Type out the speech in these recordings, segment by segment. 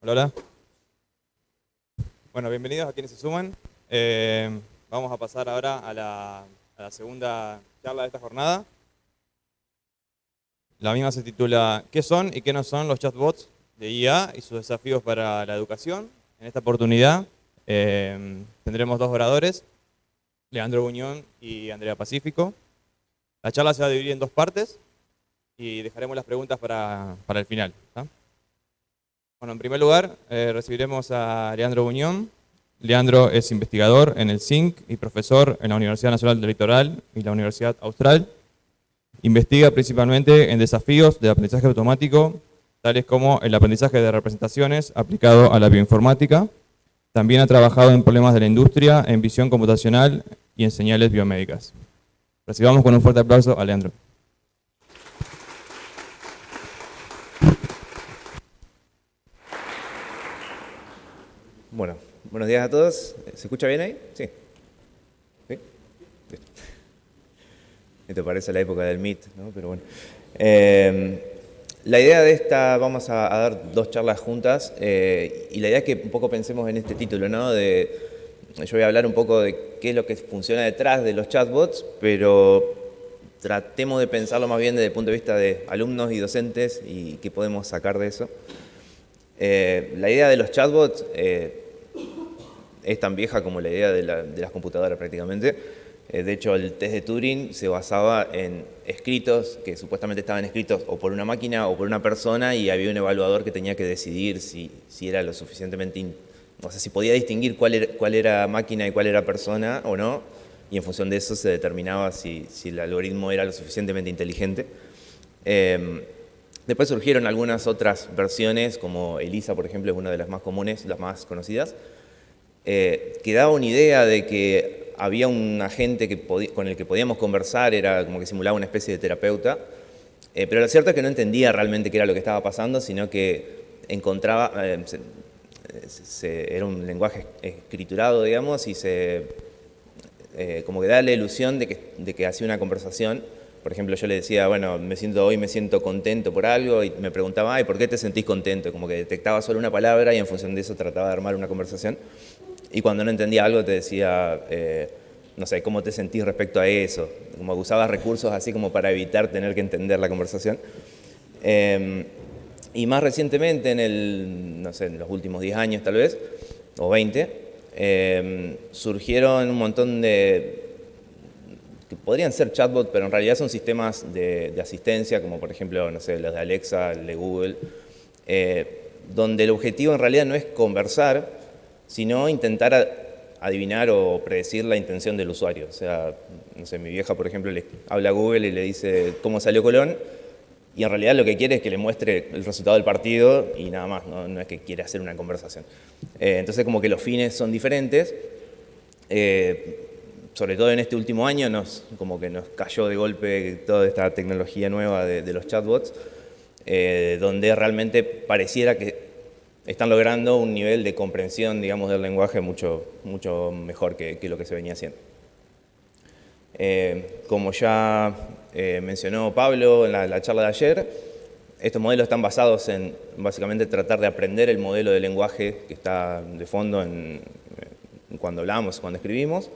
Hola, hola. Bueno, bienvenidos a quienes se suman. Vamos a pasar ahora a la segunda charla de esta jornada. La misma se titula ¿Qué son y qué no son los chatbots de IA y sus desafíos para la educación? En esta oportunidad tendremos dos oradores, Leandro Buñón y Andrea Pacífico. La charla se va a dividir en dos partes y dejaremos las preguntas para el final, ¿tá? Bueno, en primer lugar, recibiremos a Leandro Buñón. Leandro es investigador en el CINC y profesor en la Universidad Nacional del Litoral y la Universidad Austral. Investiga principalmente en desafíos de aprendizaje automático, tales como el aprendizaje de representaciones aplicado a la bioinformática. También ha trabajado en problemas de la industria, en visión computacional y en señales biomédicas. Recibamos con un fuerte aplauso a Leandro. Bueno, buenos días a todos. ¿Se escucha bien ahí? Sí. ¿Sí? Listo. Esto parece la época del Meet, ¿no? Pero bueno. La idea de esta, vamos a dar dos charlas juntas, y la idea es que un poco pensemos en este título, ¿no? Yo voy a hablar un poco de qué es lo que funciona detrás de los chatbots, pero tratemos de pensarlo más bien desde el punto de vista de alumnos y docentes y qué podemos sacar de eso. La idea de los chatbots es tan vieja como la idea de las computadoras prácticamente. De hecho, el test de Turing se basaba en escritos que supuestamente estaban escritos o por una máquina o por una persona, y había un evaluador que tenía que decidir si era lo suficientemente, o sea, si podía distinguir cuál era máquina y cuál era persona o no, y en función de eso se determinaba si el algoritmo era lo suficientemente inteligente. Después surgieron algunas otras versiones, como ELIZA, por ejemplo, es una de las más comunes, las más conocidas, que daba una idea de que había un agente con el que podíamos conversar, era como que simulaba una especie de terapeuta, pero lo cierto es que no entendía realmente qué era lo que estaba pasando, sino que encontraba, era un lenguaje escriturado, digamos, y como que da la ilusión de que hacía una conversación. Por ejemplo, yo le decía, bueno, hoy me siento contento por algo, y me preguntaba, ay, ¿por qué te sentís contento? Como que detectaba solo una palabra y en función de eso trataba de armar una conversación. Y cuando no entendía algo te decía, no sé, ¿cómo te sentís respecto a eso? Como que usabas recursos así como para evitar tener que entender la conversación. Y más recientemente, no sé, en los últimos 10 años tal vez, o 20, surgieron un montón que podrían ser chatbots, pero en realidad son sistemas de asistencia, como por ejemplo, no sé, los de Alexa, el de Google, donde el objetivo en realidad no es conversar, sino intentar adivinar o predecir la intención del usuario. O sea, no sé, mi vieja, por ejemplo, le habla a Google y le dice cómo salió Colón, y en realidad lo que quiere es que le muestre el resultado del partido y nada más, no es que quiere hacer una conversación. Entonces, como que los fines son diferentes. Sobre todo en este último año, como que nos cayó de golpe toda esta tecnología nueva de los chatbots, donde realmente pareciera que están logrando un nivel de comprensión, digamos, del lenguaje mucho, mucho mejor que lo que se venía haciendo. Como ya mencionó Pablo en la charla de ayer, estos modelos están basados en básicamente tratar de aprender el modelo de lenguaje que está de fondo cuando hablamos, cuando escribimos.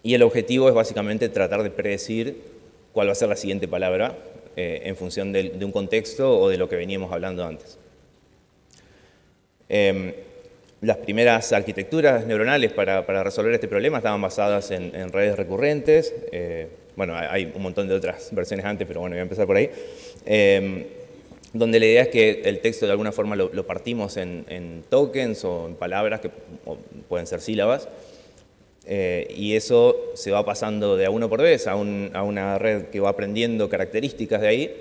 Y el objetivo es básicamente tratar de predecir cuál va a ser la siguiente palabra en función de un contexto o de lo que veníamos hablando antes. Las primeras arquitecturas neuronales para resolver este problema estaban basadas en redes recurrentes. Bueno, hay un montón de otras versiones antes, pero bueno, voy a empezar por ahí. Donde la idea es que el texto de alguna forma lo partimos en tokens o en palabras que pueden ser sílabas. Y eso se va pasando de a uno por vez a una red que va aprendiendo características de ahí.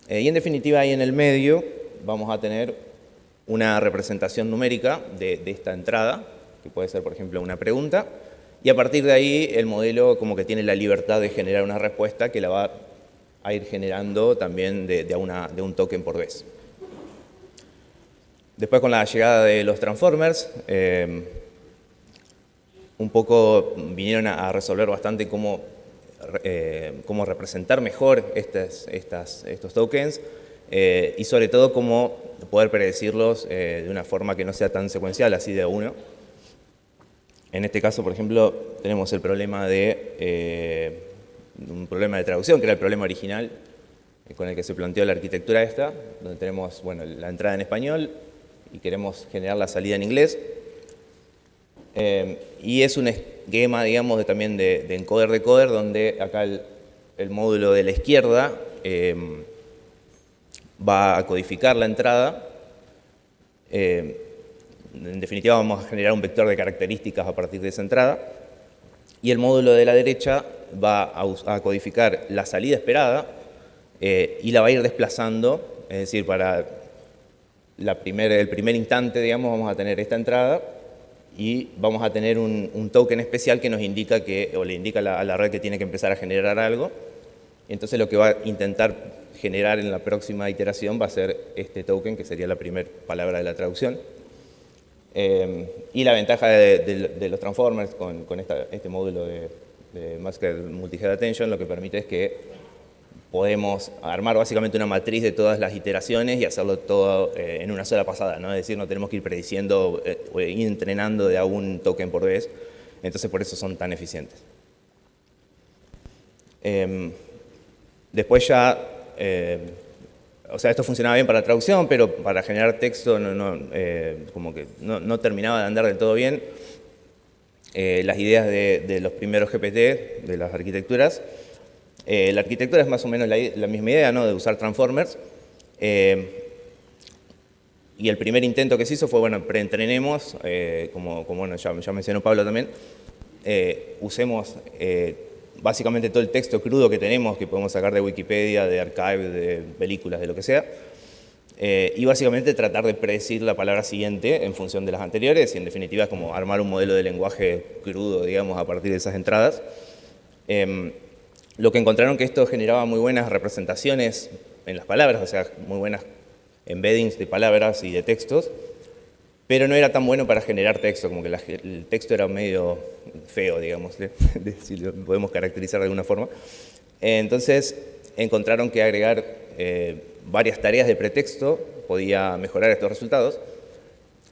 Y en definitiva, ahí en el medio vamos a tener una representación numérica de esta entrada, que puede ser, por ejemplo, una pregunta. Y a partir de ahí, el modelo como que tiene la libertad de generar una respuesta que la va a ir generando también de un token por vez. Después, con la llegada de los transformers, un poco vinieron a resolver bastante cómo representar mejor estos tokens, y sobre todo cómo poder predecirlos de una forma que no sea tan secuencial, así de uno. En este caso, por ejemplo, tenemos el problema un problema de traducción, que era el problema original con el que se planteó la arquitectura esta, donde tenemos la entrada en español y queremos generar la salida en inglés. Y es un esquema, digamos, también de encoder-decoder, donde acá el módulo de la izquierda va a codificar la entrada. En definitiva, vamos a generar un vector de características a partir de esa entrada. Y el módulo de la derecha va a codificar la salida esperada y la va a ir desplazando. Es decir, para el primer instante, digamos, vamos a tener esta entrada y vamos a tener un token especial que nos indica o le indica a la red que tiene que empezar a generar algo. Entonces lo que va a intentar generar en la próxima iteración va a ser este token, que sería la primera palabra de la traducción. Y la ventaja de los transformers con este módulo de Masked Multi-Head Attention lo que permite es que podemos armar básicamente una matriz de todas las iteraciones y hacerlo todo en una sola pasada, ¿no? Es decir, no tenemos que ir prediciendo o ir entrenando de a un token por vez. Entonces, por eso son tan eficientes. Después ya, o sea, esto funcionaba bien para la traducción, pero para generar texto como que no terminaba de andar del todo bien. Las ideas de los primeros GPT, de las arquitecturas. La arquitectura es más o menos la misma idea, ¿no? De usar transformers. Y el primer intento que se hizo fue, bueno, preentrenemos, como bueno, ya mencionó Pablo también, usemos básicamente todo el texto crudo que tenemos, que podemos sacar de Wikipedia, de Archive, de películas, de lo que sea, y básicamente tratar de predecir la palabra siguiente en función de las anteriores, y en definitiva es como armar un modelo de lenguaje crudo, digamos, a partir de esas entradas. Lo que encontraron que esto generaba muy buenas representaciones en las palabras, o sea, muy buenas embeddings de palabras y de textos, pero no era tan bueno para generar texto, como que el texto era medio feo, digamos, si lo podemos caracterizar de alguna forma. Entonces encontraron que agregar varias tareas de pretexto podía mejorar estos resultados.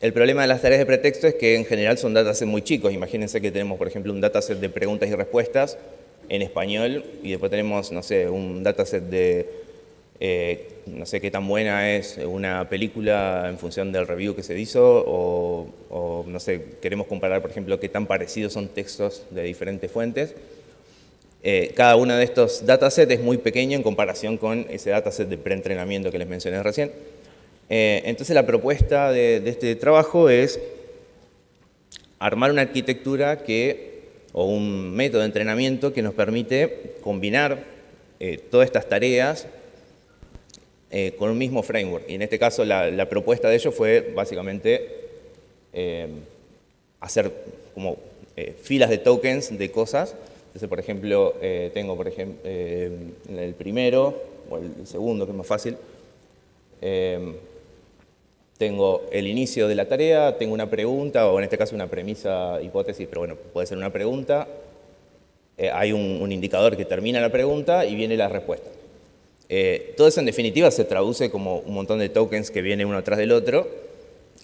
El problema de las tareas de pretexto es que en general son datasets muy chicos. Imagínense que tenemos, por ejemplo, un dataset de preguntas y respuestas en español y después tenemos, no sé, un dataset de no sé qué tan buena es una película en función del review que se hizo o no sé, queremos comparar, por ejemplo, qué tan parecidos son textos de diferentes fuentes. Cada uno de estos datasets es muy pequeño en comparación con ese dataset de preentrenamiento que les mencioné recién. Entonces la propuesta de este trabajo es armar una arquitectura o un método de entrenamiento que nos permite combinar todas estas tareas con un mismo framework. Y en este caso la propuesta de ello fue básicamente hacer como filas de tokens de cosas. Entonces, por ejemplo, tengo el primero o el segundo, que es más fácil. Tengo el inicio de la tarea, tengo una pregunta, o en este caso una premisa, hipótesis, pero bueno, puede ser una pregunta. Hay un indicador que termina la pregunta y viene la respuesta. Todo eso en definitiva se traduce como un montón de tokens que viene uno atrás del otro.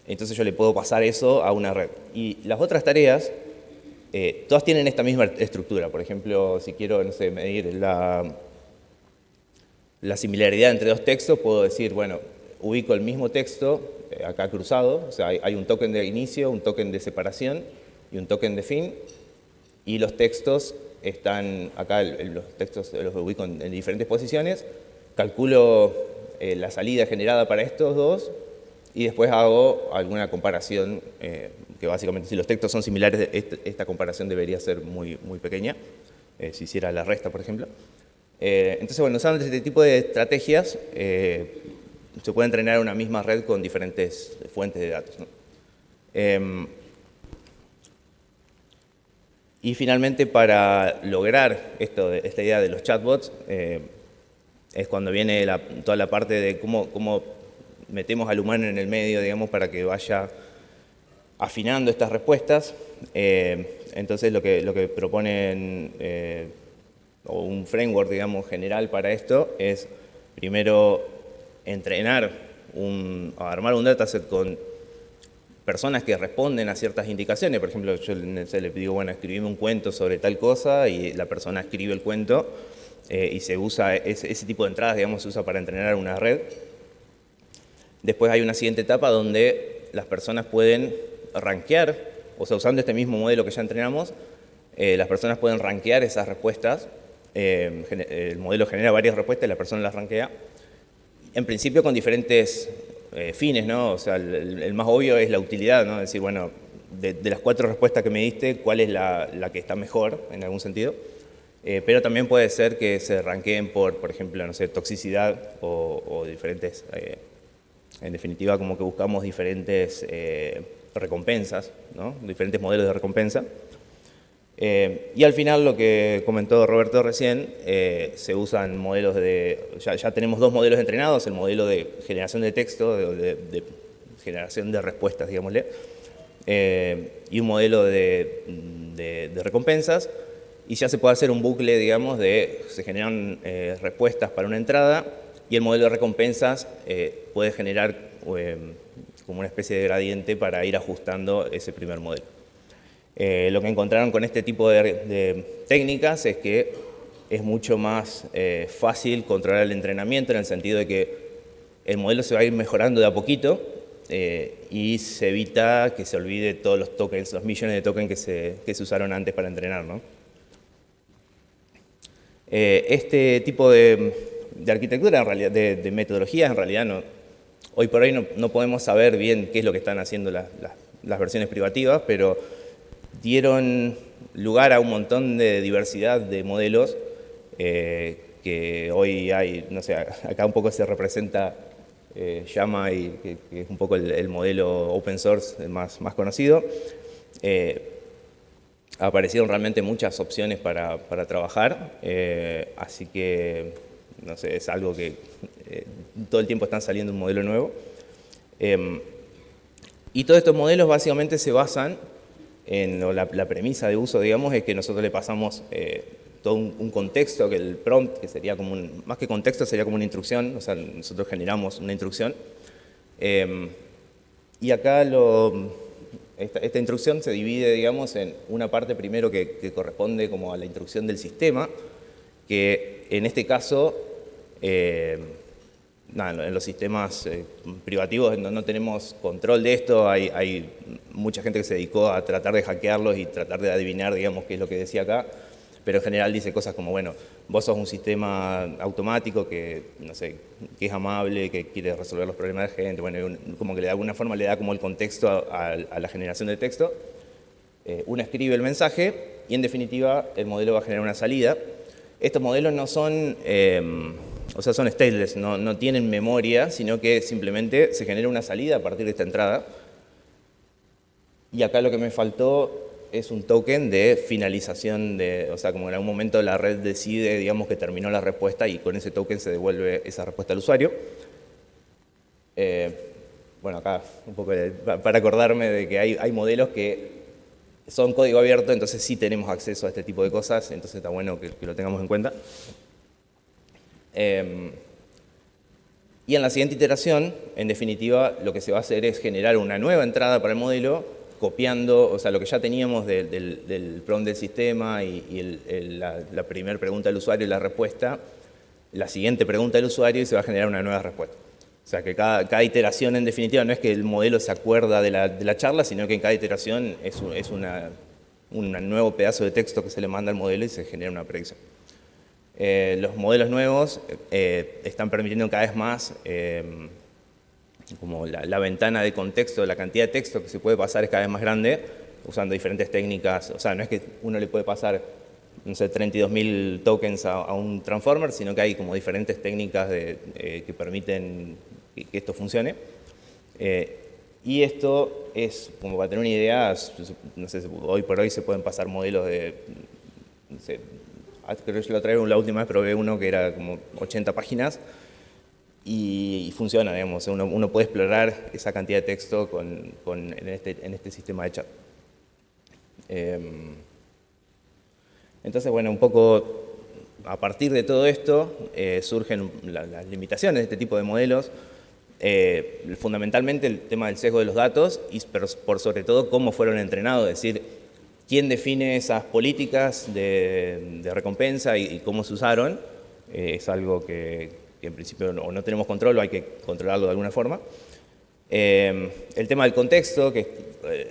Entonces yo le puedo pasar eso a una red. Y las otras tareas, todas tienen esta misma estructura. Por ejemplo, si quiero, no sé, medir la similaridad entre dos textos, puedo decir, bueno, ubico el mismo texto acá cruzado. O sea, hay un token de inicio, un token de separación y un token de fin. Y los textos están acá, los textos los ubico en diferentes posiciones. Calculo la salida generada para estos dos y después hago alguna comparación que básicamente si los textos son similares, esta comparación debería ser muy, muy pequeña, si hiciera la resta, por ejemplo. Entonces, bueno, usando este tipo de estrategias se puede entrenar una misma red con diferentes fuentes de datos, ¿no? Y finalmente, para lograr esta idea de los chatbots, es cuando viene toda la parte de cómo metemos al humano en el medio, digamos, para que vaya afinando estas respuestas. Entonces, lo que proponen, o un framework, digamos, general para esto, es primero entrenar armar un dataset con personas que responden a ciertas indicaciones. Por ejemplo, yo le digo, bueno, escribime un cuento sobre tal cosa y la persona escribe el cuento y se usa, ese tipo de entradas, digamos, se usa para entrenar una red. Después hay una siguiente etapa donde las personas pueden rankear, o sea, usando este mismo modelo que ya entrenamos, las personas pueden rankear esas respuestas. El modelo genera varias respuestas y la persona las rankea. En principio con diferentes fines, ¿no? O sea, el más obvio es la utilidad, ¿no? Es decir, bueno, de las 4 respuestas que me diste, ¿cuál es la que está mejor en algún sentido? Pero también puede ser que se rankeen por ejemplo, no sé, toxicidad o diferentes, en definitiva, como que buscamos diferentes recompensas, ¿no? Diferentes modelos de recompensa. Y al final, lo que comentó Roberto recién, se usan modelos ya tenemos 2 modelos entrenados, el modelo de generación de texto, de generación de respuestas, digámosle, y un modelo de recompensas, y ya se puede hacer un bucle, digamos, se generan respuestas para una entrada, y el modelo de recompensas puede generar como una especie de gradiente para ir ajustando ese primer modelo. Lo que encontraron con este tipo de técnicas es que es mucho más fácil controlar el entrenamiento, en el sentido de que el modelo se va a ir mejorando de a poquito y se evita que se olvide todos los tokens, los millones de tokens que se usaron antes para entrenar, ¿no? Este tipo de arquitectura, en realidad, de metodologías, en realidad hoy por hoy no podemos saber bien qué es lo que están haciendo las versiones privativas, pero dieron lugar a un montón de diversidad de modelos que hoy hay, no sé, acá un poco se representa Llama, que es un poco el modelo open source más conocido. Aparecieron realmente muchas opciones para trabajar, así que, no sé, es algo que todo el tiempo están saliendo un modelo nuevo. Y todos estos modelos básicamente se basan la premisa de uso, digamos, es que nosotros le pasamos todo un contexto, que el prompt, que sería como más que contexto, sería como una instrucción, o sea, nosotros generamos una instrucción. Y acá esta instrucción se divide, digamos, en una parte primero que corresponde como a la instrucción del sistema, que en este caso, en los sistemas privativos no tenemos control de esto, hay mucha gente que se dedicó a tratar de hackearlos y tratar de adivinar, digamos, qué es lo que decía acá, pero en general dice cosas como, bueno, vos sos un sistema automático que, no sé, que es amable, que quiere resolver los problemas de gente, bueno, como que de alguna forma le da como el contexto a la generación del texto. Uno escribe el mensaje y en definitiva el modelo va a generar una salida. Estos modelos no son, o sea, son stateless, no tienen memoria, sino que simplemente se genera una salida a partir de esta entrada. Y acá lo que me faltó es un token de finalización, o sea, como en algún momento la red decide, digamos, que terminó la respuesta y con ese token se devuelve esa respuesta al usuario. Bueno, acá un poco para acordarme de que hay modelos que son código abierto, entonces sí tenemos acceso a este tipo de cosas, entonces está bueno que lo tengamos en cuenta. Y en la siguiente iteración, en definitiva, lo que se va a hacer es generar una nueva entrada para el modelo, copiando, o sea, lo que ya teníamos del prompt del sistema y la primera pregunta del usuario y la respuesta, la siguiente pregunta del usuario y se va a generar una nueva respuesta. O sea, que cada iteración, en definitiva, no es que el modelo se acuerda de la charla, sino que en cada iteración es un nuevo pedazo de texto que se le manda al modelo y se genera una predicción. Los modelos nuevos están permitiendo cada vez más como la ventana de contexto, la cantidad de texto que se puede pasar es cada vez más grande, usando diferentes técnicas. O sea, no es que uno le puede pasar, no sé, 32.000 tokens a un transformer, sino que hay como diferentes técnicas que permiten que esto funcione. Y esto es, como para tener una idea, no sé, hoy por hoy se pueden pasar modelos de, no sé, creo que yo lo traigo la última vez, probé uno que era como 80 páginas, y funciona, digamos, uno puede explorar esa cantidad de texto en este sistema de chat. Entonces, bueno, un poco a partir de todo esto surgen las limitaciones de este tipo de modelos. fundamentalmente el tema del sesgo de los datos, pero por sobre todo cómo fueron entrenados, es decir, quién define esas políticas de recompensa y cómo se usaron. Es algo que en principio no tenemos control o hay que controlarlo de alguna forma. El tema del contexto, que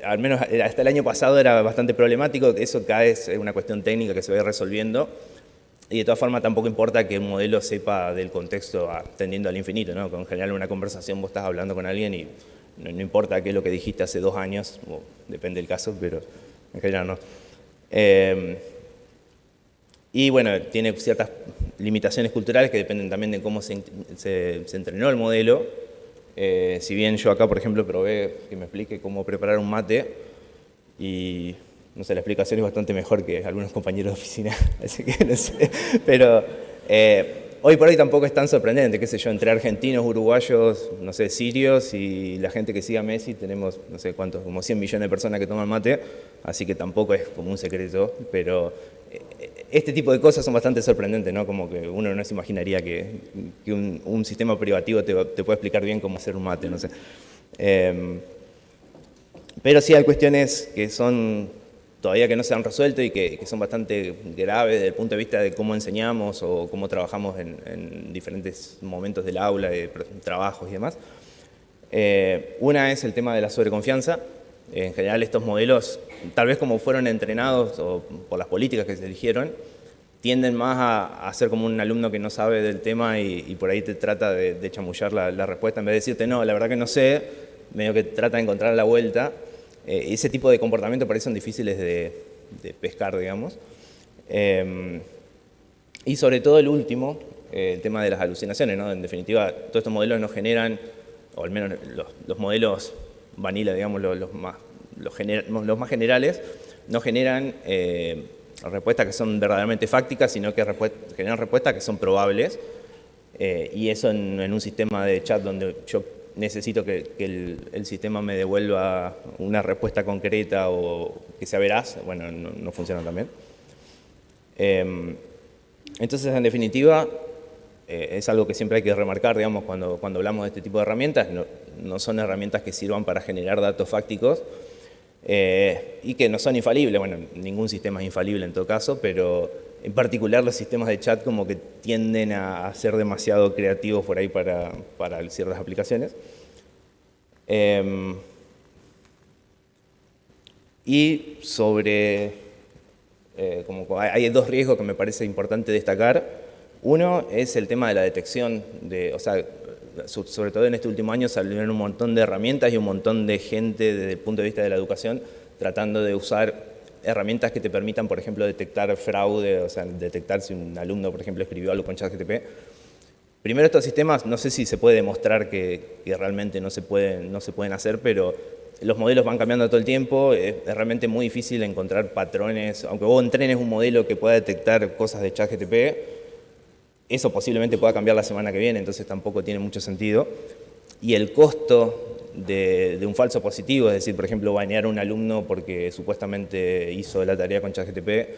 al menos hasta el año pasado era bastante problemático, eso cada vez es una cuestión técnica que se va a ir resolviendo. Y de todas formas tampoco importa que un modelo sepa del contexto tendiendo al infinito, ¿no? En general en una conversación vos estás hablando con alguien y no importa qué es lo que dijiste hace 2 años, o depende del caso, pero en general no. Y bueno, tiene ciertas limitaciones culturales que dependen también de cómo se entrenó el modelo. Si bien yo acá, por ejemplo, probé que me explique cómo preparar un mate y no sé, la explicación es bastante mejor que algunos compañeros de oficina, así que no sé. Pero hoy por hoy tampoco es tan sorprendente, qué sé yo, entre argentinos, uruguayos, no sé, sirios y la gente que sigue a Messi, tenemos, no sé cuántos, como 100 millones de personas que toman mate, así que tampoco es como un secreto, pero este tipo de cosas son bastante sorprendentes, ¿no? Como que uno no se imaginaría que un sistema privativo te puede explicar bien cómo hacer un mate, no sé. Pero sí hay cuestiones que son todavía que no se han resuelto y que son bastante graves desde el punto de vista de cómo enseñamos o cómo trabajamos en diferentes momentos del aula, de trabajos y demás. Una es el tema de la sobreconfianza. En general estos modelos, tal vez como fueron entrenados o por las políticas que se eligieron, tienden más a ser como un alumno que no sabe del tema y por ahí te trata de chamullar la respuesta en vez de decirte no, la verdad que no sé, medio que trata de encontrar la vuelta. Ese tipo de comportamientos por ahí son difíciles de pescar, digamos. Y sobre todo el último, el tema de las alucinaciones, ¿no? En definitiva, todos estos modelos no generan, o al menos los modelos vanilla, digamos, los más generales, no generan respuestas que son verdaderamente fácticas, sino que generan respuestas que son probables. Y eso en un sistema de chat donde yo necesito que el sistema me devuelva una respuesta concreta o que sea veraz, bueno, no funciona tan bien. Entonces, en definitiva, es algo que siempre hay que remarcar, digamos, cuando hablamos de este tipo de herramientas, no son herramientas que sirvan para generar datos fácticos y que no son infalibles. Bueno, ningún sistema es infalible en todo caso, pero en particular los sistemas de chat como que tienden a ser demasiado creativos por ahí para ciertas aplicaciones. Y sobre, hay 2 riesgos que me parece importante destacar. Uno es el tema de la detección, o sea, sobre todo en este último año salieron un montón de herramientas y un montón de gente desde el punto de vista de la educación tratando de usar herramientas que te permitan, por ejemplo, detectar fraude, o sea, detectar si un alumno, por ejemplo, escribió algo con ChatGPT. Primero, estos sistemas, no sé si se puede demostrar que realmente no se pueden hacer, pero los modelos van cambiando todo el tiempo, es realmente muy difícil encontrar patrones. Aunque vos entrenes un modelo que pueda detectar cosas de ChatGPT, eso posiblemente pueda cambiar la semana que viene, entonces tampoco tiene mucho sentido. Y el costo de un falso positivo, es decir, por ejemplo, banear a un alumno porque supuestamente hizo la tarea con ChatGPT,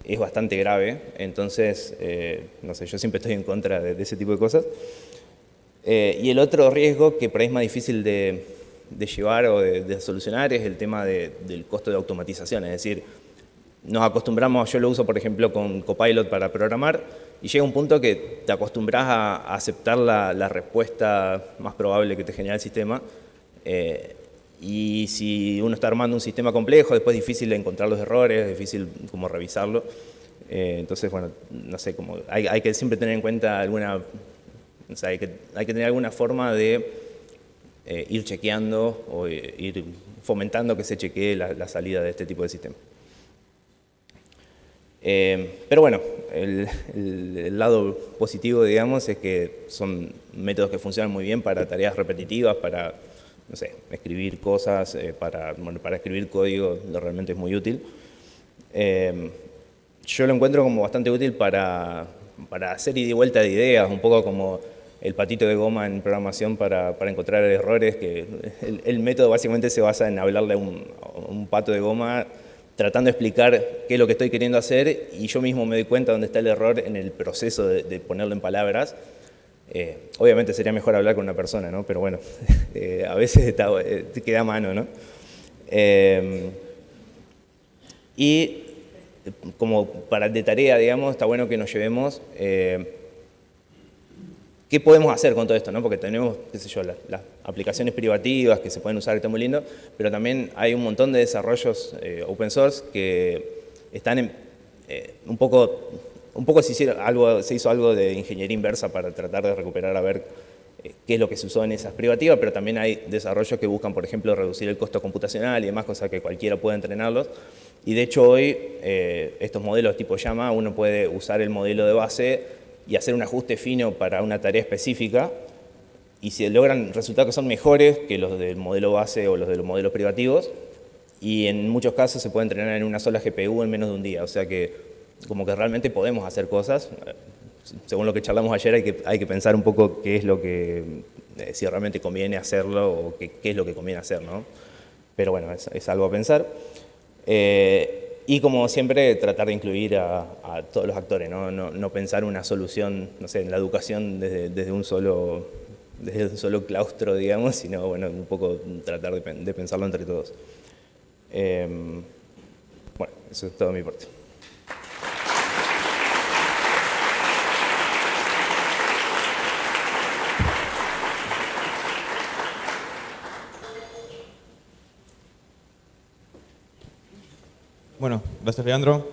es bastante grave. Entonces, no sé, yo siempre estoy en contra de ese tipo de cosas. Y el otro riesgo que por ahí es más difícil de llevar o de solucionar es el tema del costo de automatización, es decir, nos acostumbramos, yo lo uso por ejemplo con Copilot para programar y llega un punto que te acostumbras a aceptar la respuesta más probable que te genera el sistema y si uno está armando un sistema complejo, después es difícil encontrar los errores, es difícil como revisarlo. Entonces, bueno, no sé, como hay que siempre tener en cuenta o sea, hay que tener alguna forma de ir chequeando o ir fomentando que se chequee la salida de este tipo de sistema. Pero bueno, el lado positivo, digamos, es que son métodos que funcionan muy bien para tareas repetitivas, para, no sé, escribir cosas, para escribir código, realmente es muy útil. Yo lo encuentro como bastante útil para hacer ida y vuelta de ideas, un poco como el patito de goma en programación para encontrar errores, que el método básicamente se basa en hablarle a un pato de goma tratando de explicar qué es lo que estoy queriendo hacer y yo mismo me doy cuenta dónde está el error en el proceso de ponerlo en palabras. Obviamente sería mejor hablar con una persona, ¿no? Pero bueno, a veces te queda a mano, ¿no? Y como de tarea, digamos, está bueno que nos llevemos qué podemos hacer con todo esto, ¿no? Porque tenemos, qué sé yo, las aplicaciones privativas que se pueden usar, que está muy lindo, pero también hay un montón de desarrollos open source que están un poco se hizo algo de ingeniería inversa para tratar de recuperar a ver qué es lo que se usó en esas privativas, pero también hay desarrollos que buscan, por ejemplo, reducir el costo computacional y demás, cosas que cualquiera puede entrenarlos. Y de hecho hoy, estos modelos tipo Llama, uno puede usar el modelo de base y hacer un ajuste fino para una tarea específica, y se logran resultados que son mejores que los del modelo base o los de los modelos privativos, y en muchos casos se puede entrenar en una sola GPU en menos de un día, o sea que como que realmente podemos hacer cosas. Según lo que charlamos ayer, hay que pensar un poco qué es lo que, si realmente conviene hacerlo o qué es lo que conviene hacer, ¿no? Pero bueno, es algo a pensar. Y como siempre, tratar de incluir a todos los actores, ¿no? No pensar una solución, no sé, en la educación desde un solo claustro, digamos, sino bueno, un poco tratar de pensarlo entre todos. Bueno, eso es todo de mi parte. Bueno, gracias Leandro.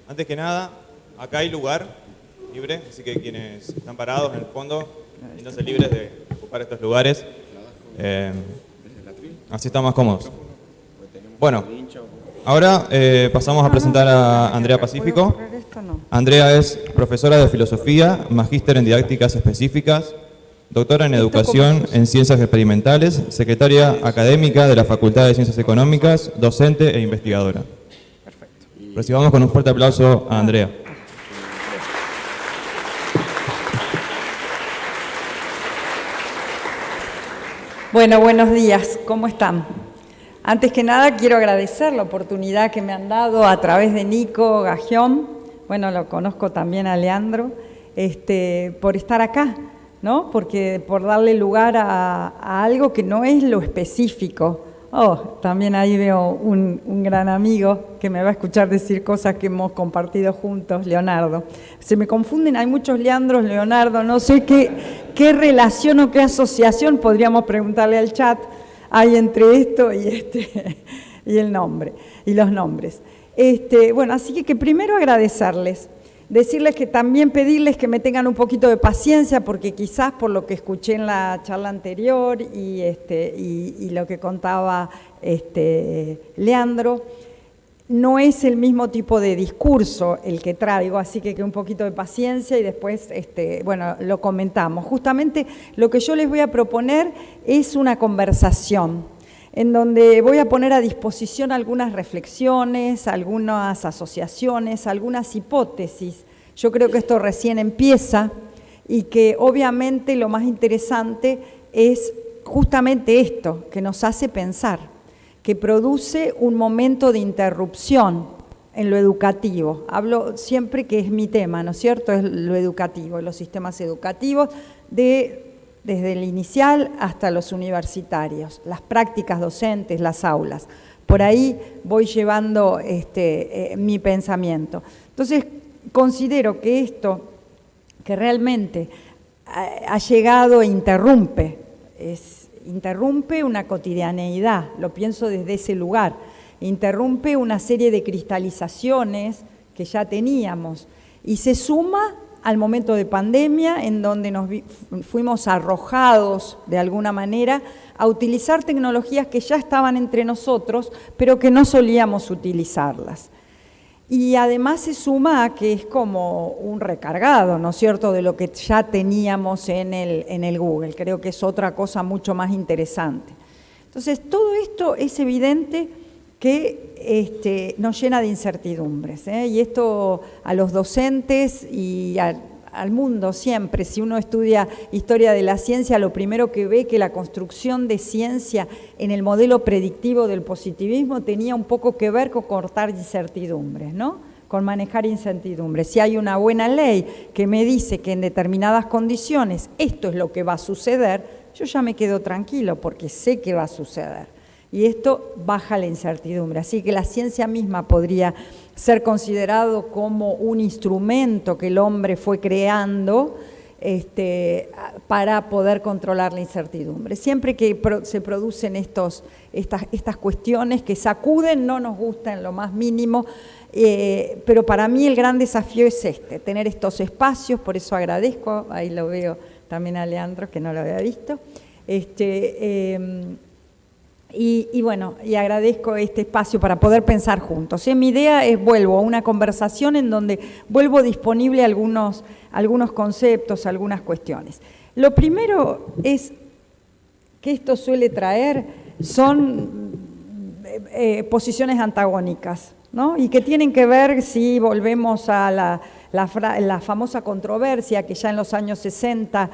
Antes que nada, acá hay lugar libre, así que quienes están parados en el fondo, siéntanse libres de ocupar estos lugares. Así están más cómodos. Bueno, ahora pasamos a presentar a Andrea Pacífico. Andrea es profesora de filosofía, magíster en didácticas específicas, doctora en educación en ciencias experimentales, secretaria académica de la Facultad de Ciencias Económicas, docente e investigadora. Perfecto. Recibamos con un fuerte aplauso a Andrea. Bueno, buenos días, ¿cómo están? Antes que nada quiero agradecer la oportunidad que me han dado a través de Nico Gagión, bueno, lo conozco también a Leandro, por estar acá, ¿no? Porque por darle lugar a algo que no es lo específico. También ahí veo un gran amigo que me va a escuchar decir cosas que hemos compartido juntos, Leonardo. Se me confunden, hay muchos Leandros, Leonardo, no sé qué relación o qué asociación, podríamos preguntarle al chat, hay entre esto y y el nombre, y los nombres. Bueno, así que primero agradecerles. Decirles que también pedirles que me tengan un poquito de paciencia, porque quizás por lo que escuché en la charla anterior y lo que contaba Leandro, no es el mismo tipo de discurso el que traigo, así que un poquito de paciencia y después, bueno, lo comentamos. Justamente lo que yo les voy a proponer es una conversación en donde voy a poner a disposición algunas reflexiones, algunas asociaciones, algunas hipótesis. Yo creo que esto recién empieza y que obviamente lo más interesante es justamente esto, que nos hace pensar, que produce un momento de interrupción en lo educativo. Hablo siempre que es mi tema, ¿no es cierto? Es lo educativo, los sistemas educativos desde el inicial hasta los universitarios, las prácticas docentes, las aulas. Por ahí voy llevando mi pensamiento. Entonces, considero que esto, que realmente ha llegado e interrumpe una cotidianeidad, lo pienso desde ese lugar, interrumpe una serie de cristalizaciones que ya teníamos y se suma al momento de pandemia, en donde nos fuimos arrojados de alguna manera a utilizar tecnologías que ya estaban entre nosotros, pero que no solíamos utilizarlas. Y además se suma a que es como un recargado, ¿no es cierto?, de lo que ya teníamos en el Google. Creo que es otra cosa mucho más interesante. Entonces, todo esto es evidente que nos llena de incertidumbres, y esto a los docentes y al mundo siempre. Si uno estudia historia de la ciencia, lo primero que ve que la construcción de ciencia en el modelo predictivo del positivismo tenía un poco que ver con cortar incertidumbres, ¿no? con manejar incertidumbre. Si hay una buena ley que me dice que en determinadas condiciones esto es lo que va a suceder, yo ya me quedo tranquilo porque sé que va a suceder. Y esto baja la incertidumbre. Así que la ciencia misma podría ser considerado como un instrumento que el hombre fue creando para poder controlar la incertidumbre. Siempre que se producen estas cuestiones que sacuden, no nos gustan en lo más mínimo, pero para mí el gran desafío es tener estos espacios, por eso agradezco, ahí lo veo también a Leandro, que no lo había visto, y bueno, y agradezco este espacio para poder pensar juntos. Mi idea es, vuelvo a una conversación en donde vuelvo disponible algunos conceptos, algunas cuestiones. Lo primero es que esto suele traer son posiciones antagónicas, ¿no? Y que tienen que ver, si volvemos a la famosa controversia que ya en los años 60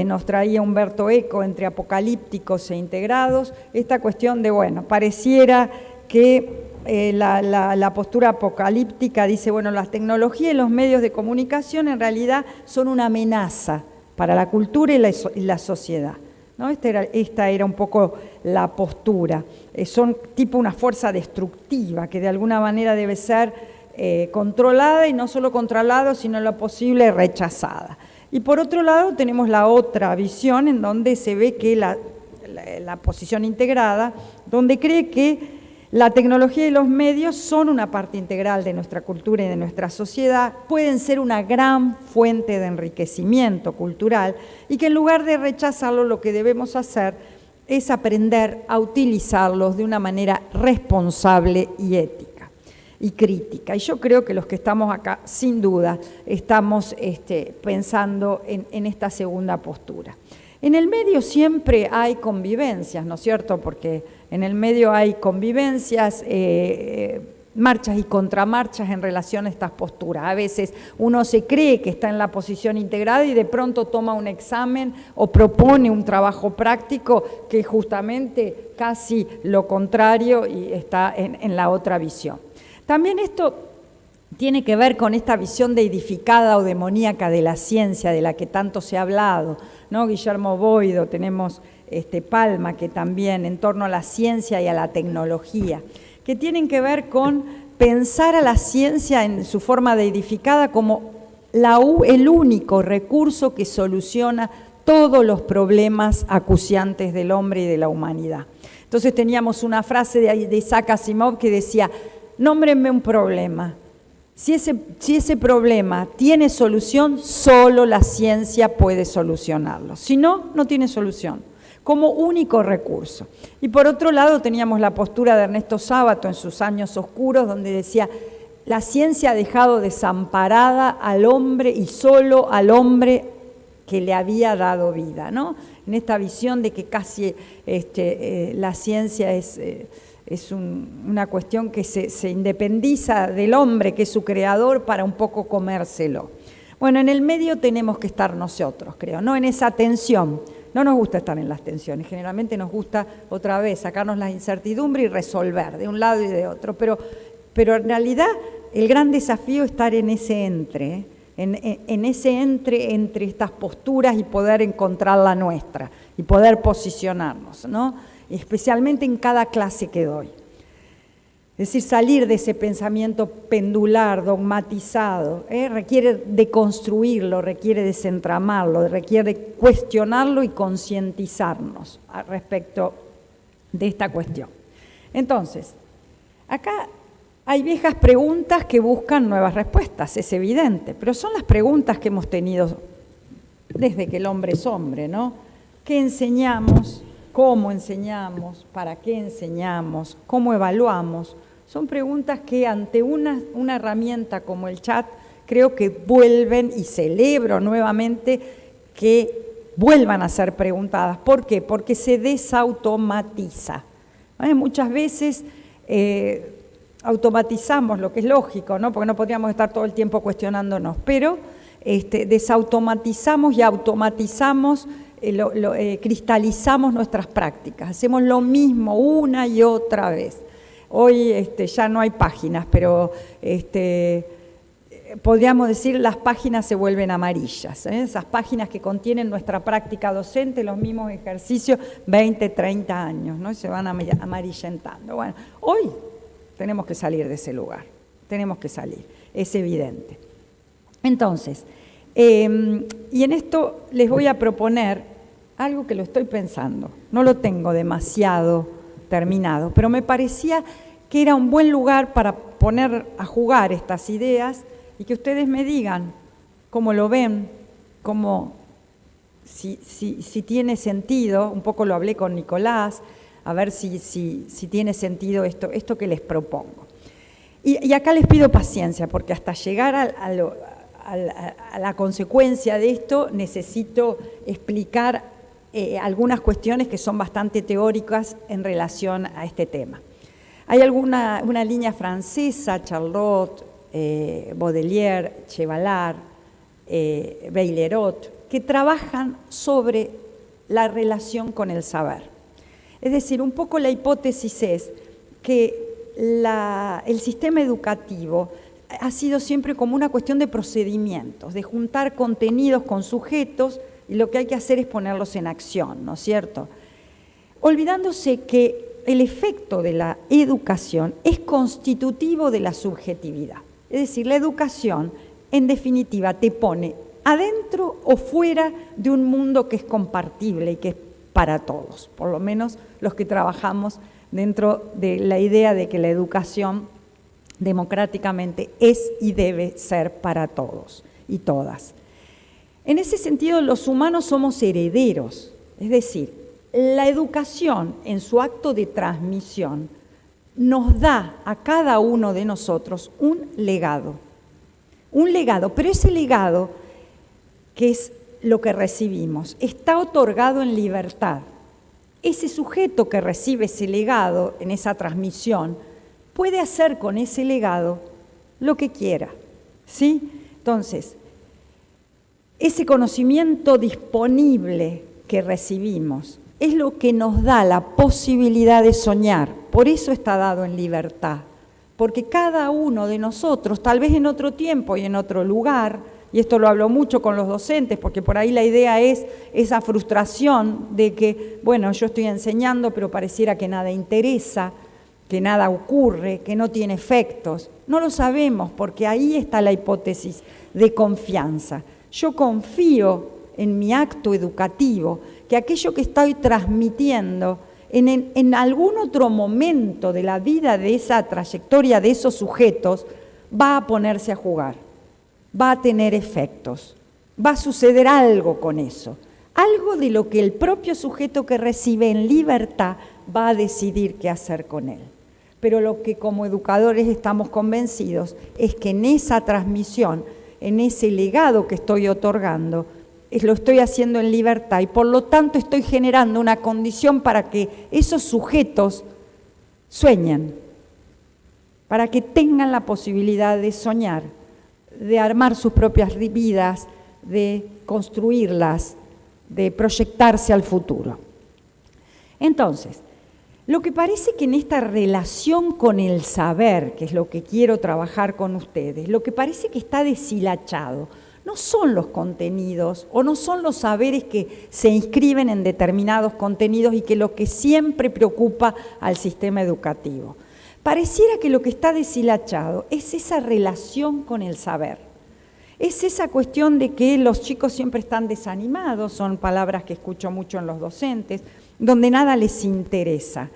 nos traía Umberto Eco entre apocalípticos e integrados, esta cuestión de, bueno, pareciera que la postura apocalíptica dice, bueno, las tecnologías y los medios de comunicación en realidad son una amenaza para la cultura y la sociedad, ¿no? Esta era un poco la postura. Son tipo una fuerza destructiva que de alguna manera debe ser controlada, y no solo controlada, sino en lo posible rechazada. Y por otro lado tenemos la otra visión en donde se ve que la posición integrada, donde cree que la tecnología y los medios son una parte integral de nuestra cultura y de nuestra sociedad, pueden ser una gran fuente de enriquecimiento cultural, y que en lugar de rechazarlo lo que debemos hacer es aprender a utilizarlos de una manera responsable y ética y crítica. Y yo creo que los que estamos acá, sin duda, estamos pensando en esta segunda postura. En el medio siempre hay convivencias, ¿no es cierto? Porque en el medio hay convivencias, marchas y contramarchas en relación a estas posturas. A veces uno se cree que está en la posición integrada y de pronto toma un examen o propone un trabajo práctico que es justamente casi lo contrario y está en la otra visión. También esto tiene que ver con esta visión deidificada o demoníaca de la ciencia de la que tanto se ha hablado, ¿no? Guillermo Boido, tenemos Palma, que también en torno a la ciencia y a la tecnología, que tienen que ver con pensar a la ciencia en su forma deidificada como el único recurso que soluciona todos los problemas acuciantes del hombre y de la humanidad. Entonces teníamos una frase de Isaac Asimov que decía, nómbrenme un problema. Si ese problema tiene solución, solo la ciencia puede solucionarlo. Si no, no tiene solución, como único recurso. Y por otro lado teníamos la postura de Ernesto Sábato en sus años oscuros, donde decía, la ciencia ha dejado desamparada al hombre y solo al hombre que le había dado vida, ¿no? En esta visión de que casi la ciencia es una cuestión que se independiza del hombre, que es su creador, para un poco comérselo. Bueno, en el medio tenemos que estar nosotros, creo, ¿no? En esa tensión. No nos gusta estar en las tensiones, generalmente nos gusta otra vez sacarnos la incertidumbre y resolver de un lado y de otro, pero en realidad el gran desafío es estar en ese entre, entre estas posturas y poder encontrar la nuestra y poder posicionarnos, ¿no? Especialmente en cada clase que doy. Es decir, salir de ese pensamiento pendular, dogmatizado, requiere deconstruirlo, requiere desentramarlo, requiere cuestionarlo y concientizarnos respecto de esta cuestión. Entonces, acá hay viejas preguntas que buscan nuevas respuestas, es evidente, pero son las preguntas que hemos tenido desde que el hombre es hombre, ¿no? ¿Qué enseñamos? ¿Cómo enseñamos? ¿Para qué enseñamos? ¿Cómo evaluamos? Son preguntas que ante una herramienta como el chat creo que vuelven, y celebro nuevamente que vuelvan a ser preguntadas. ¿Por qué? Porque se desautomatiza. Muchas veces automatizamos, lo que es lógico, ¿no? Porque no podríamos estar todo el tiempo cuestionándonos, pero desautomatizamos y automatizamos, cristalizamos nuestras prácticas, hacemos lo mismo una y otra vez. Hoy ya no hay páginas, pero podríamos decir, las páginas se vuelven amarillas, esas páginas que contienen nuestra práctica docente, los mismos ejercicios, 20, 30 años, ¿no? Y se van amarillentando. Bueno, hoy tenemos que salir de ese lugar, tenemos que salir, es evidente. Entonces, y en esto les voy a proponer algo que lo estoy pensando, no lo tengo demasiado terminado, pero me parecía que era un buen lugar para poner a jugar estas ideas y que ustedes me digan cómo lo ven, si tiene sentido. Un poco lo hablé con Nicolás, a ver si tiene sentido esto que les propongo. Y acá les pido paciencia, porque hasta llegar a la consecuencia de esto necesito explicar algunas cuestiones que son bastante teóricas en relación a este tema. Hay una línea francesa, Charlotte, Baudelaire, Chevalard, Baillerot, que trabajan sobre la relación con el saber. Es decir, un poco la hipótesis es que el sistema educativo ha sido siempre como una cuestión de procedimientos, de juntar contenidos con sujetos, y lo que hay que hacer es ponerlos en acción, ¿no es cierto? Olvidándose que el efecto de la educación es constitutivo de la subjetividad. Es decir, la educación, en definitiva, te pone adentro o fuera de un mundo que es compartible y que es para todos, por lo menos los que trabajamos dentro de la idea de que la educación democráticamente es y debe ser para todos y todas. En ese sentido, los humanos somos herederos, es decir, la educación en su acto de transmisión nos da a cada uno de nosotros un legado, pero ese legado, que es lo que recibimos, está otorgado en libertad. Ese sujeto que recibe ese legado en esa transmisión puede hacer con ese legado lo que quiera, ¿sí? Entonces, ese conocimiento disponible que recibimos es lo que nos da la posibilidad de soñar. Por eso está dado en libertad, porque cada uno de nosotros, tal vez en otro tiempo y en otro lugar, y esto lo hablo mucho con los docentes, porque por ahí la idea es esa frustración de que, bueno, yo estoy enseñando, pero pareciera que nada interesa, que nada ocurre, que no tiene efectos. No lo sabemos, porque ahí está la hipótesis de confianza. Yo confío en mi acto educativo, que aquello que estoy transmitiendo en algún otro momento de la vida de esa trayectoria de esos sujetos va a ponerse a jugar, va a tener efectos, va a suceder algo con eso, algo de lo que el propio sujeto que recibe en libertad va a decidir qué hacer con él. Pero lo que como educadores estamos convencidos es que en esa transmisión, en ese legado que estoy otorgando, lo estoy haciendo en libertad y por lo tanto estoy generando una condición para que esos sujetos sueñen, para que tengan la posibilidad de soñar, de armar sus propias vidas, de construirlas, de proyectarse al futuro. Entonces, lo que parece que en esta relación con el saber, que es lo que quiero trabajar con ustedes, lo que parece que está deshilachado, no son los contenidos o no son los saberes que se inscriben en determinados contenidos y que lo que siempre preocupa al sistema educativo. Pareciera que lo que está deshilachado es esa relación con el saber. Es esa cuestión de que los chicos siempre están desanimados, son palabras que escucho mucho en los docentes, donde nada les interesa,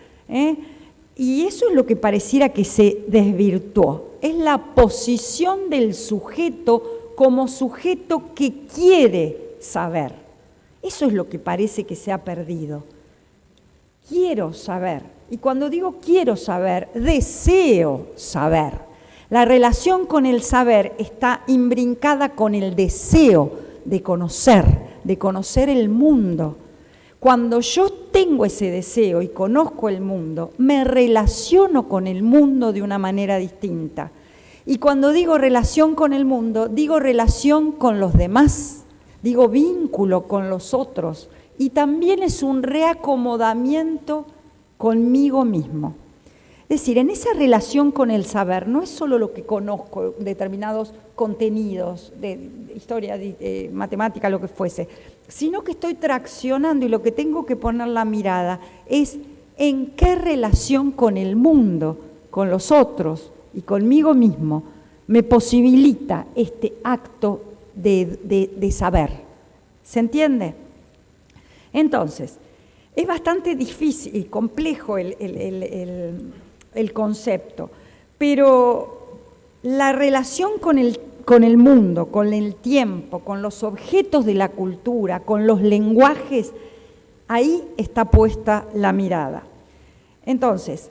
Y eso es lo que pareciera que se desvirtuó. Es la posición del sujeto como sujeto que quiere saber. Eso es lo que parece que se ha perdido. Quiero saber. Y cuando digo quiero saber, deseo saber. La relación con el saber está imbrincada con el deseo de conocer el mundo. Cuando yo tengo ese deseo y conozco el mundo, me relaciono con el mundo de una manera distinta. Y cuando digo relación con el mundo, digo relación con los demás, digo vínculo con los otros. Y también es un reacomodamiento conmigo mismo. Es decir, en esa relación con el saber, no es solo lo que conozco, determinados contenidos de historia, de matemática, lo que fuese, sino que estoy traccionando y lo que tengo que poner la mirada es en qué relación con el mundo, con los otros y conmigo mismo me posibilita este acto de saber. ¿Se entiende? Entonces, es bastante difícil y complejo el concepto, pero la relación con el mundo, con el tiempo, con los objetos de la cultura, con los lenguajes, ahí está puesta la mirada. Entonces,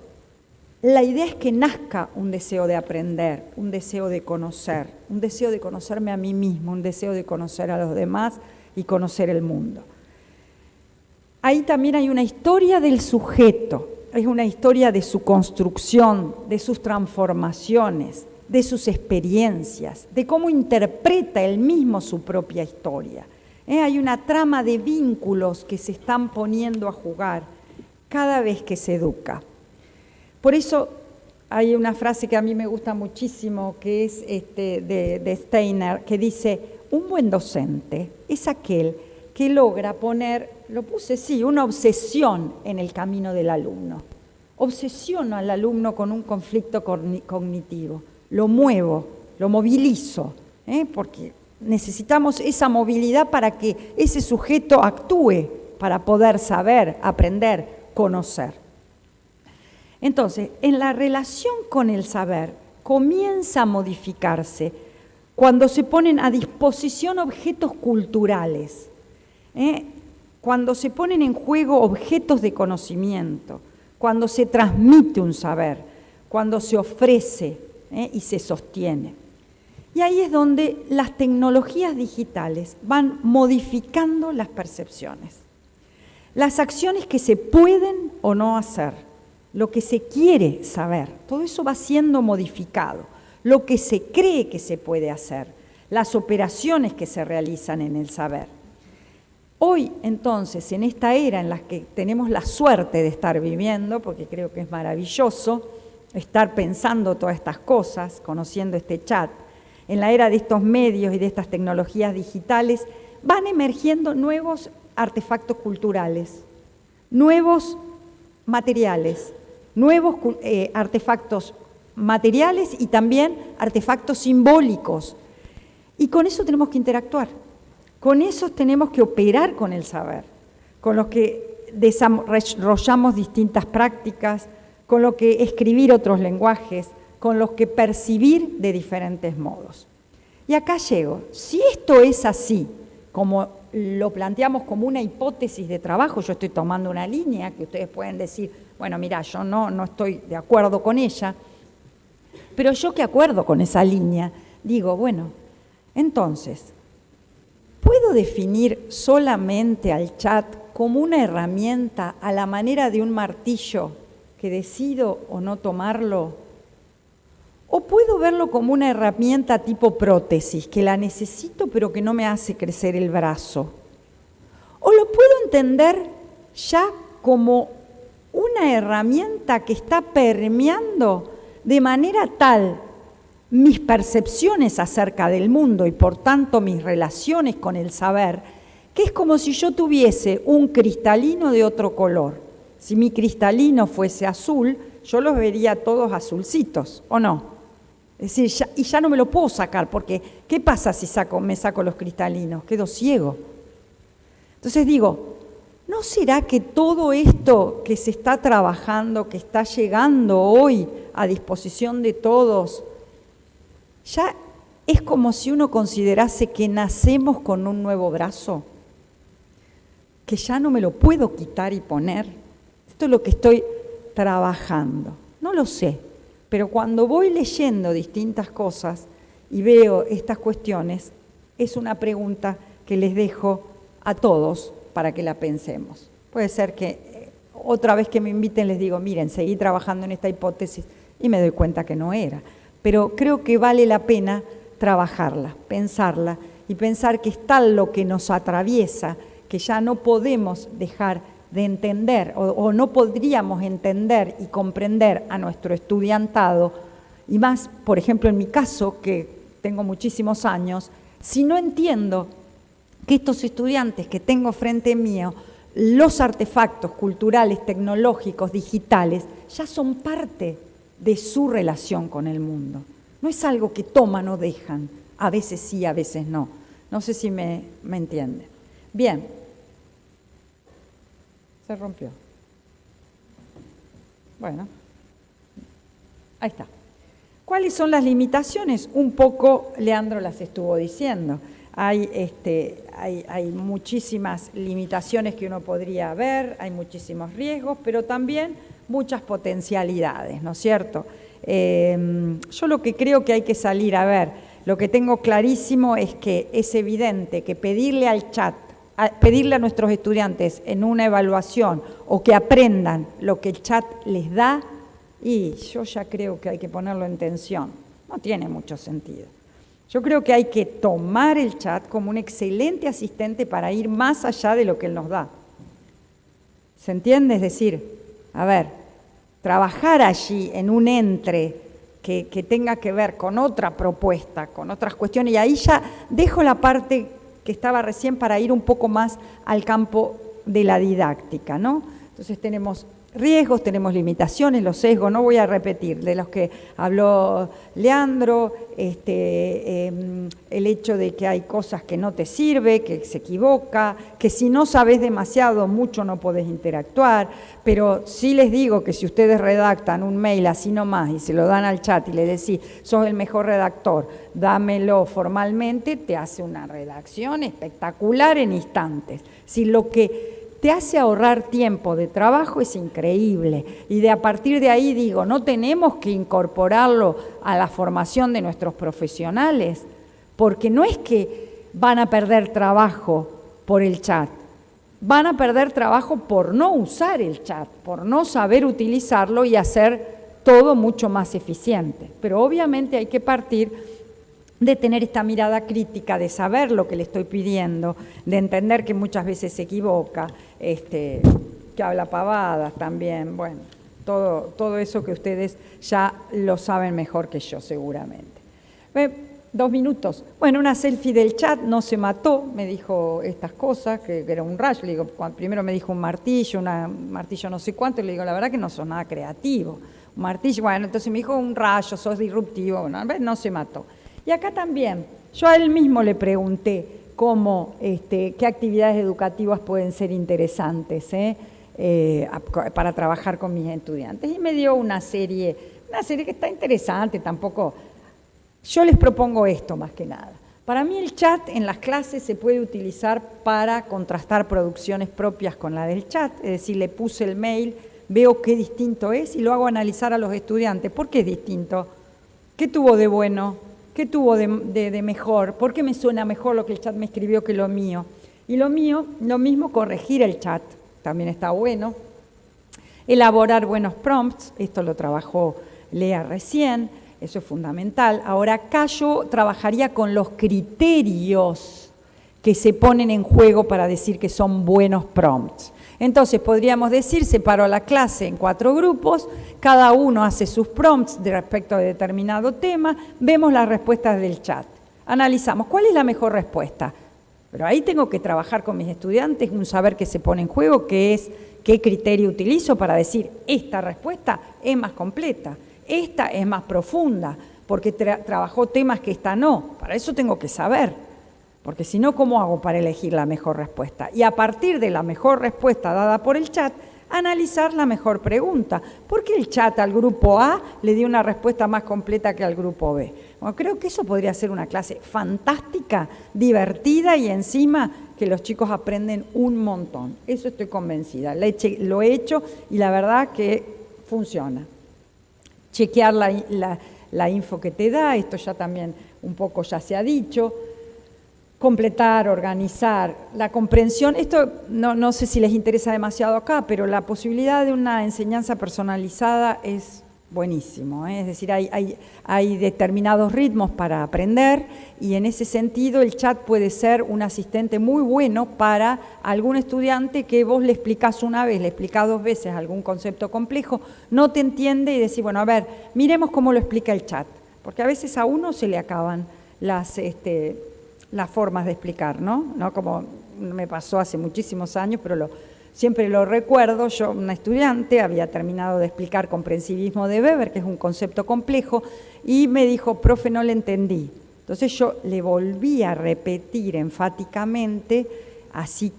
la idea es que nazca un deseo de aprender, un deseo de conocerme a mí mismo, un deseo de conocer a los demás y conocer el mundo. Ahí también hay una historia del sujeto, es una historia de su construcción, de sus transformaciones, de sus experiencias, de cómo interpreta él mismo su propia historia. Hay una trama de vínculos que se están poniendo a jugar cada vez que se educa. Por eso hay una frase que a mí me gusta muchísimo, que es de Steiner, que dice, un buen docente es aquel que logra poner, lo puse así, una obsesión en el camino del alumno. Obsesiono al alumno con un conflicto cognitivo, lo muevo, lo movilizo, porque necesitamos esa movilidad para que ese sujeto actúe, para poder saber, aprender, conocer. Entonces, en la relación con el saber comienza a modificarse cuando se ponen a disposición objetos culturales, cuando se ponen en juego objetos de conocimiento, cuando se transmite un saber, cuando se ofrece y se sostiene. Y ahí es donde las tecnologías digitales van modificando las percepciones, las acciones que se pueden o no hacer, lo que se quiere saber, todo eso va siendo modificado, lo que se cree que se puede hacer, las operaciones que se realizan en el saber. Hoy, entonces, en esta era en la que tenemos la suerte de estar viviendo, porque creo que es maravilloso estar pensando todas estas cosas, conociendo este chat, en la era de estos medios y de estas tecnologías digitales, van emergiendo nuevos artefactos culturales, nuevos materiales, nuevos artefactos materiales y también artefactos simbólicos. Y con eso tenemos que interactuar, con eso tenemos que operar con el saber, con los que desarrollamos distintas prácticas, con lo que escribir otros lenguajes, con los que percibir de diferentes modos. Y acá llego, si esto es así, como lo planteamos como una hipótesis de trabajo, yo estoy tomando una línea que ustedes pueden decir, bueno, mira, yo no estoy de acuerdo con ella, pero yo que acuerdo con esa línea, digo, bueno, entonces, ¿puedo definir solamente al chat como una herramienta a la manera de un martillo que decido o no tomarlo? ¿O puedo verlo como una herramienta tipo prótesis, que la necesito pero que no me hace crecer el brazo? ¿O lo puedo entender ya como una herramienta que está permeando de manera tal mis percepciones acerca del mundo y por tanto mis relaciones con el saber, que es como si yo tuviese un cristalino de otro color? Si mi cristalino fuese azul, yo los vería todos azulcitos, ¿o no? Es decir, ya no me lo puedo sacar, porque ¿qué pasa si me saco los cristalinos? Quedo ciego. Entonces digo, ¿no será que todo esto que se está trabajando, que está llegando hoy a disposición de todos, ya es como si uno considerase que nacemos con un nuevo brazo, que ya no me lo puedo quitar y poner? Esto es lo que estoy trabajando. No lo sé, pero cuando voy leyendo distintas cosas y veo estas cuestiones, es una pregunta que les dejo a todos para que la pensemos. Puede ser que otra vez que me inviten les digo, miren, seguí trabajando en esta hipótesis y me doy cuenta que no era. Pero creo que vale la pena trabajarla, pensarla y pensar que es tal lo que nos atraviesa que ya no podemos dejar de entender, o no podríamos entender y comprender a nuestro estudiantado, y más, por ejemplo, en mi caso, que tengo muchísimos años, si no entiendo que estos estudiantes que tengo frente mío, los artefactos culturales, tecnológicos, digitales, ya son parte de su relación con el mundo. No es algo que toman o dejan, a veces sí, a veces no. No sé si me entienden. Bien. Se rompió. Bueno, ahí está. ¿Cuáles son las limitaciones? Un poco Leandro las estuvo diciendo. Hay muchísimas limitaciones que uno podría ver, hay muchísimos riesgos, pero también muchas potencialidades, ¿no es cierto? Yo lo que creo que hay que salir a ver, lo que tengo clarísimo es que es evidente que pedirle al chat, pedirle a nuestros estudiantes en una evaluación o que aprendan lo que el chat les da, y yo ya creo que hay que ponerlo en tensión. No tiene mucho sentido. Yo creo que hay que tomar el chat como un excelente asistente para ir más allá de lo que él nos da. ¿Se entiende? Es decir, a ver, trabajar allí en un entre que tenga que ver con otra propuesta, con otras cuestiones, y ahí ya dejo la parte que estaba recién para ir un poco más al campo de la didáctica, ¿no? Entonces tenemos riesgos, tenemos limitaciones, los sesgos, no voy a repetir, de los que habló Leandro, el hecho de que hay cosas que no te sirve, que se equivoca, que si no sabes demasiado, mucho no podés interactuar, pero sí les digo que si ustedes redactan un mail así nomás y se lo dan al chat y le decís, sos el mejor redactor, dámelo formalmente, te hace una redacción espectacular en instantes. Si lo que te hace ahorrar tiempo de trabajo es increíble, y a partir de ahí digo, no tenemos que incorporarlo a la formación de nuestros profesionales, porque no es que van a perder trabajo por el chat, van a perder trabajo por no usar el chat, por no saber utilizarlo y hacer todo mucho más eficiente. Pero obviamente hay que partir de tener esta mirada crítica, de saber lo que le estoy pidiendo, de entender que muchas veces se equivoca, que habla pavadas también, bueno, todo eso que ustedes ya lo saben mejor que yo seguramente. 2 minutos. Bueno, una selfie del chat, no se mató, me dijo estas cosas, que era un rayo, le digo, primero me dijo un martillo no sé cuánto, y le digo, la verdad que no sos nada creativo. Un martillo, bueno, entonces me dijo un rayo, sos disruptivo, bueno, no se mató. Y acá también, yo a él mismo le pregunté cómo, qué actividades educativas pueden ser interesantes para trabajar con mis estudiantes. Y me dio una serie que está interesante, tampoco. Yo les propongo esto más que nada. Para mí el chat en las clases se puede utilizar para contrastar producciones propias con la del chat, es decir, le puse el mail, veo qué distinto es y lo hago analizar a los estudiantes. ¿Por qué es distinto? ¿Qué tuvo de bueno? ¿Qué tuvo de mejor? ¿Por qué me suena mejor lo que el chat me escribió que lo mío? Y lo mío, lo mismo, corregir el chat, también está bueno. Elaborar buenos prompts, esto lo trabajó Lea recién, eso es fundamental. Ahora acá yo trabajaría con los criterios que se ponen en juego para decir que son buenos prompts. Entonces podríamos decir, separo la clase en 4 grupos, cada uno hace sus prompts de respecto a determinado tema, vemos las respuestas del chat, analizamos cuál es la mejor respuesta. Pero ahí tengo que trabajar con mis estudiantes, un saber que se pone en juego, que es qué criterio utilizo para decir esta respuesta es más completa, esta es más profunda, porque trabajó temas que esta no, para eso tengo que saber. Porque si no, ¿cómo hago para elegir la mejor respuesta? Y a partir de la mejor respuesta dada por el chat, analizar la mejor pregunta. ¿Por qué el chat al grupo A le dio una respuesta más completa que al grupo B? Bueno, creo que eso podría ser una clase fantástica, divertida y encima que los chicos aprenden un montón. Eso estoy convencida. Lo he hecho y la verdad que funciona. Chequear la info que te da, esto ya también un poco ya se ha dicho. Completar, organizar, la comprensión, esto no sé si les interesa demasiado acá, pero la posibilidad de una enseñanza personalizada es buenísimo, ¿eh? Es decir, hay determinados ritmos para aprender y en ese sentido el chat puede ser un asistente muy bueno para algún estudiante que vos le explicás una vez, le explicás 2 veces algún concepto complejo, no te entiende y decís, bueno, a ver, miremos cómo lo explica el chat, porque a veces a uno se le acaban las formas de explicar, ¿no? Como me pasó hace muchísimos años, pero siempre lo recuerdo. Yo, una estudiante, había terminado de explicar comprensivismo de Weber, que es un concepto complejo, y me dijo, profe, no le entendí. Entonces yo le volví a repetir enfáticamente, así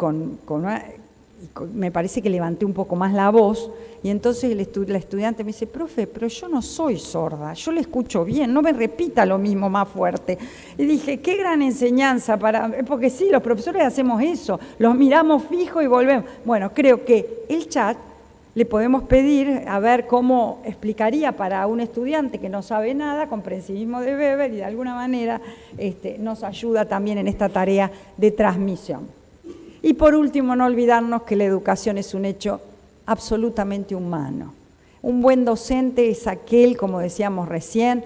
me parece que levanté un poco más la voz, y entonces la estudiante me dice, profe, pero yo no soy sorda, yo le escucho bien, no me repita lo mismo más fuerte. Y dije, qué gran enseñanza, porque sí, los profesores hacemos eso, los miramos fijo y volvemos. Bueno, creo que el chat le podemos pedir a ver cómo explicaría para un estudiante que no sabe nada, comprensivismo de Weber, y de alguna manera nos ayuda también en esta tarea de transmisión. Y por último, no olvidarnos que la educación es un hecho absolutamente humano. Un buen docente es aquel, como decíamos recién,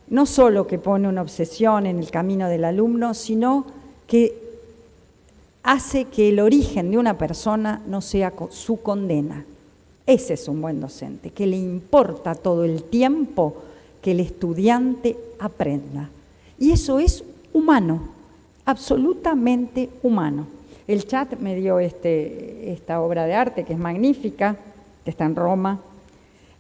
no solo que pone una obsesión en el camino del alumno, sino que hace que el origen de una persona no sea su condena. Ese es un buen docente, que le importa todo el tiempo que el estudiante aprenda. Y eso es humano, absolutamente humano. El chat me dio esta obra de arte que es magnífica, que está en Roma,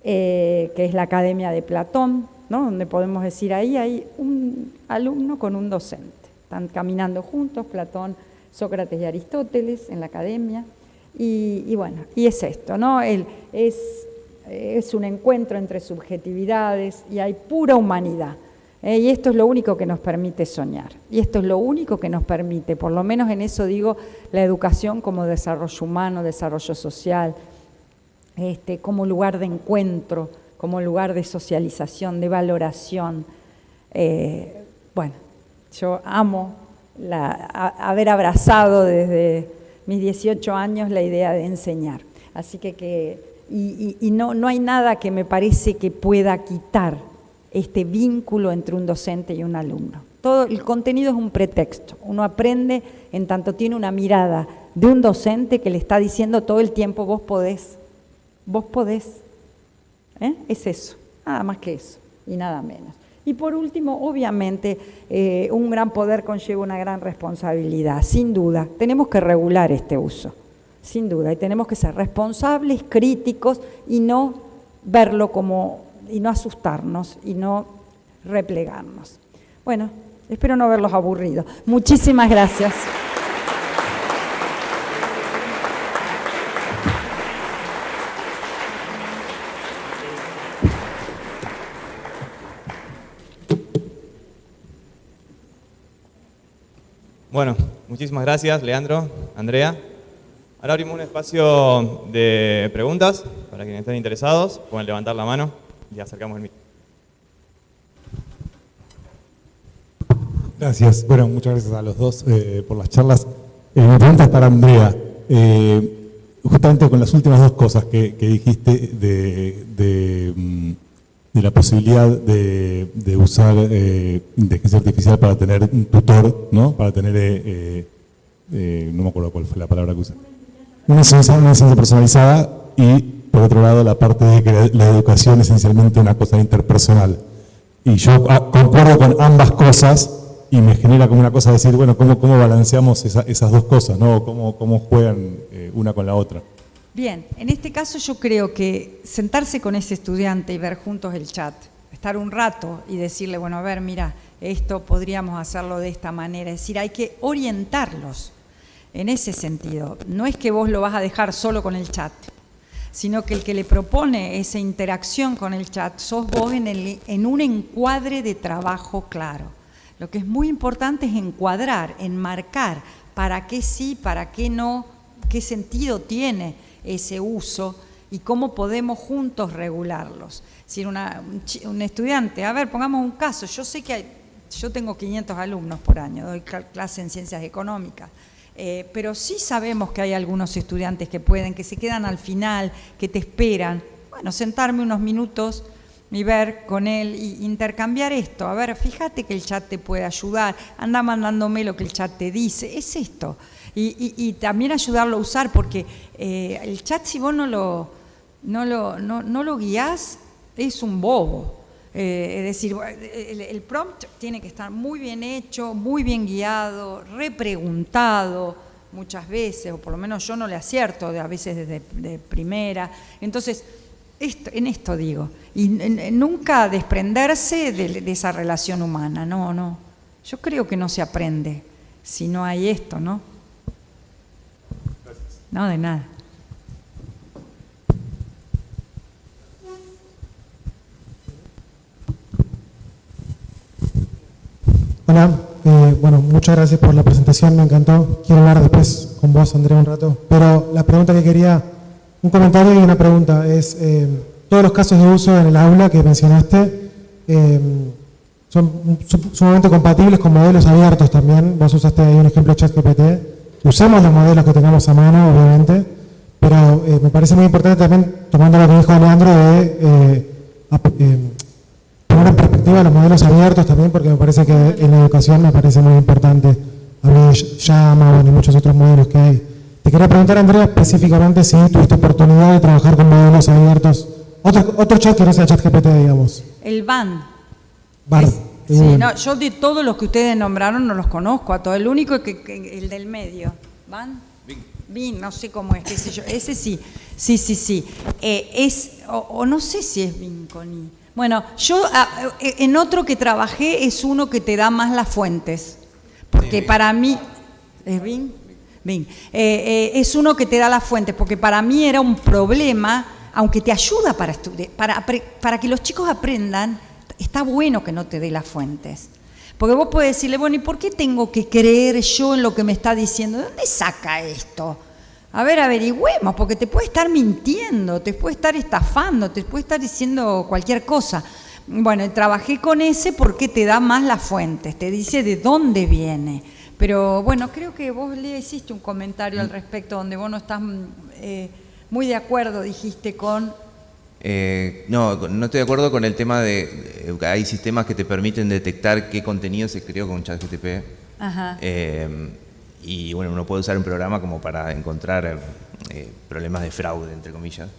que es la Academia de Platón, ¿no? Donde podemos decir ahí hay un alumno con un docente. Están caminando juntos, Platón, Sócrates y Aristóteles en la academia. Y bueno, y es esto, ¿no? Es un encuentro entre subjetividades y hay pura humanidad. Y esto es lo único que nos permite soñar. Y esto es lo único que nos permite, por lo menos en eso digo, la educación como desarrollo humano, desarrollo social, como lugar de encuentro, como lugar de socialización, de valoración. Bueno, yo amo haber abrazado desde mis 18 años la idea de enseñar. Así que no hay nada que me parece que pueda quitar este vínculo entre un docente y un alumno. Todo el contenido es un pretexto. Uno aprende en tanto tiene una mirada de un docente que le está diciendo todo el tiempo, vos podés. Es eso, nada más que eso y nada menos. Y por último, obviamente, un gran poder conlleva una gran responsabilidad, sin duda. Tenemos que regular este uso, sin duda, y tenemos que ser responsables, críticos y no verlo y no asustarnos y no replegarnos. Bueno, espero no haberlos aburrido. Muchísimas gracias. Bueno, muchísimas gracias, Leandro, Andrea. Ahora abrimos un espacio de preguntas para quienes estén interesados. Pueden levantar la mano y acercamos el micrófono. Gracias. Bueno, muchas gracias a los dos por las charlas. Mi pregunta es para Andrea. Justamente con las últimas 2 cosas que dijiste de la posibilidad de usar inteligencia artificial para tener un tutor, ¿no? Para tener, no me acuerdo cuál fue la palabra que usé. Una enseñanza personalizada y, por otro lado, la parte de que la educación es esencialmente una cosa interpersonal. Y yo concuerdo con ambas cosas y me genera como una cosa decir, bueno, ¿cómo balanceamos esas 2 cosas, ¿no? ¿Cómo juegan una con la otra? Bien, en este caso yo creo que sentarse con ese estudiante y ver juntos el chat, estar un rato y decirle, bueno, a ver, mira, esto podríamos hacerlo de esta manera, es decir, hay que orientarlos en ese sentido. No es que vos lo vas a dejar solo con el chat, sino que el que le propone esa interacción con el chat sos vos en un encuadre de trabajo claro. Lo que es muy importante es encuadrar, enmarcar para qué sí, para qué no, qué sentido tiene ese uso y cómo podemos juntos regularlos. Si un estudiante, a ver, pongamos un caso, yo sé que yo tengo 500 alumnos por año, doy clase en ciencias económicas, pero sí sabemos que hay algunos estudiantes que se quedan al final, que te esperan. Bueno, sentarme unos minutos y ver con él y intercambiar esto. A ver, fíjate que el chat te puede ayudar, anda mandándome lo que el chat te dice, es esto. Y también ayudarlo a usar, porque el chat, si vos no lo guías, es un bobo. Es decir, el prompt tiene que estar muy bien hecho, muy bien guiado, repreguntado muchas veces, o por lo menos yo no le acierto a veces de primera. Entonces, en esto digo, y nunca desprenderse de esa relación humana, no. Yo creo que no se aprende si no hay esto, ¿no? Gracias. No, de nada. Hola, bueno, muchas gracias por la presentación, me encantó. Quiero hablar después con vos, Andrea, un rato. Pero la pregunta que quería, un comentario y una pregunta, es todos los casos de uso en el aula que mencionaste son sumamente compatibles con modelos abiertos también. Vos usaste ahí un ejemplo de ChatGPT. Usemos los modelos que tengamos a mano, obviamente, pero me parece muy importante también, tomando lo que dijo Leandro, de poner en perspectiva los modelos abiertos también, porque me parece que en la educación me parece muy importante. Hablé de Llama, y muchos otros modelos que hay. Te quería preguntar, Andrea, específicamente si tuviste oportunidad de trabajar con modelos abiertos. Otro chat que no sea ChatGPT, digamos. El BAN. BARD. Sí, no, yo de todos los que ustedes nombraron no los conozco a todos. El único que el del medio. ¿BAN? Bing, no sé cómo es, qué sé yo. Ese sí. Sí. O no sé si es Bing con I. Bueno, yo en otro que trabajé es uno que te da más las fuentes. Porque para mí... ¿Es Bing? Bing. Es uno que te da las fuentes, porque para mí era un problema, aunque te ayuda para estudiar, para que los chicos aprendan, está bueno que no te dé las fuentes. Porque vos podés decirle, bueno, ¿y por qué tengo que creer yo en lo que me está diciendo? ¿De dónde saca esto? A ver, averigüemos, porque te puede estar mintiendo, te puede estar estafando, te puede estar diciendo cualquier cosa. Bueno, trabajé con ese porque te da más las fuentes, te dice de dónde viene. Pero bueno, creo que vos le hiciste un comentario al respecto donde vos no estás muy de acuerdo, dijiste, con... No estoy de acuerdo con el tema de hay sistemas que te permiten detectar qué contenido se creó con ChatGPT. Ajá. Y bueno, uno puede usar un programa como para encontrar problemas de fraude, entre comillas.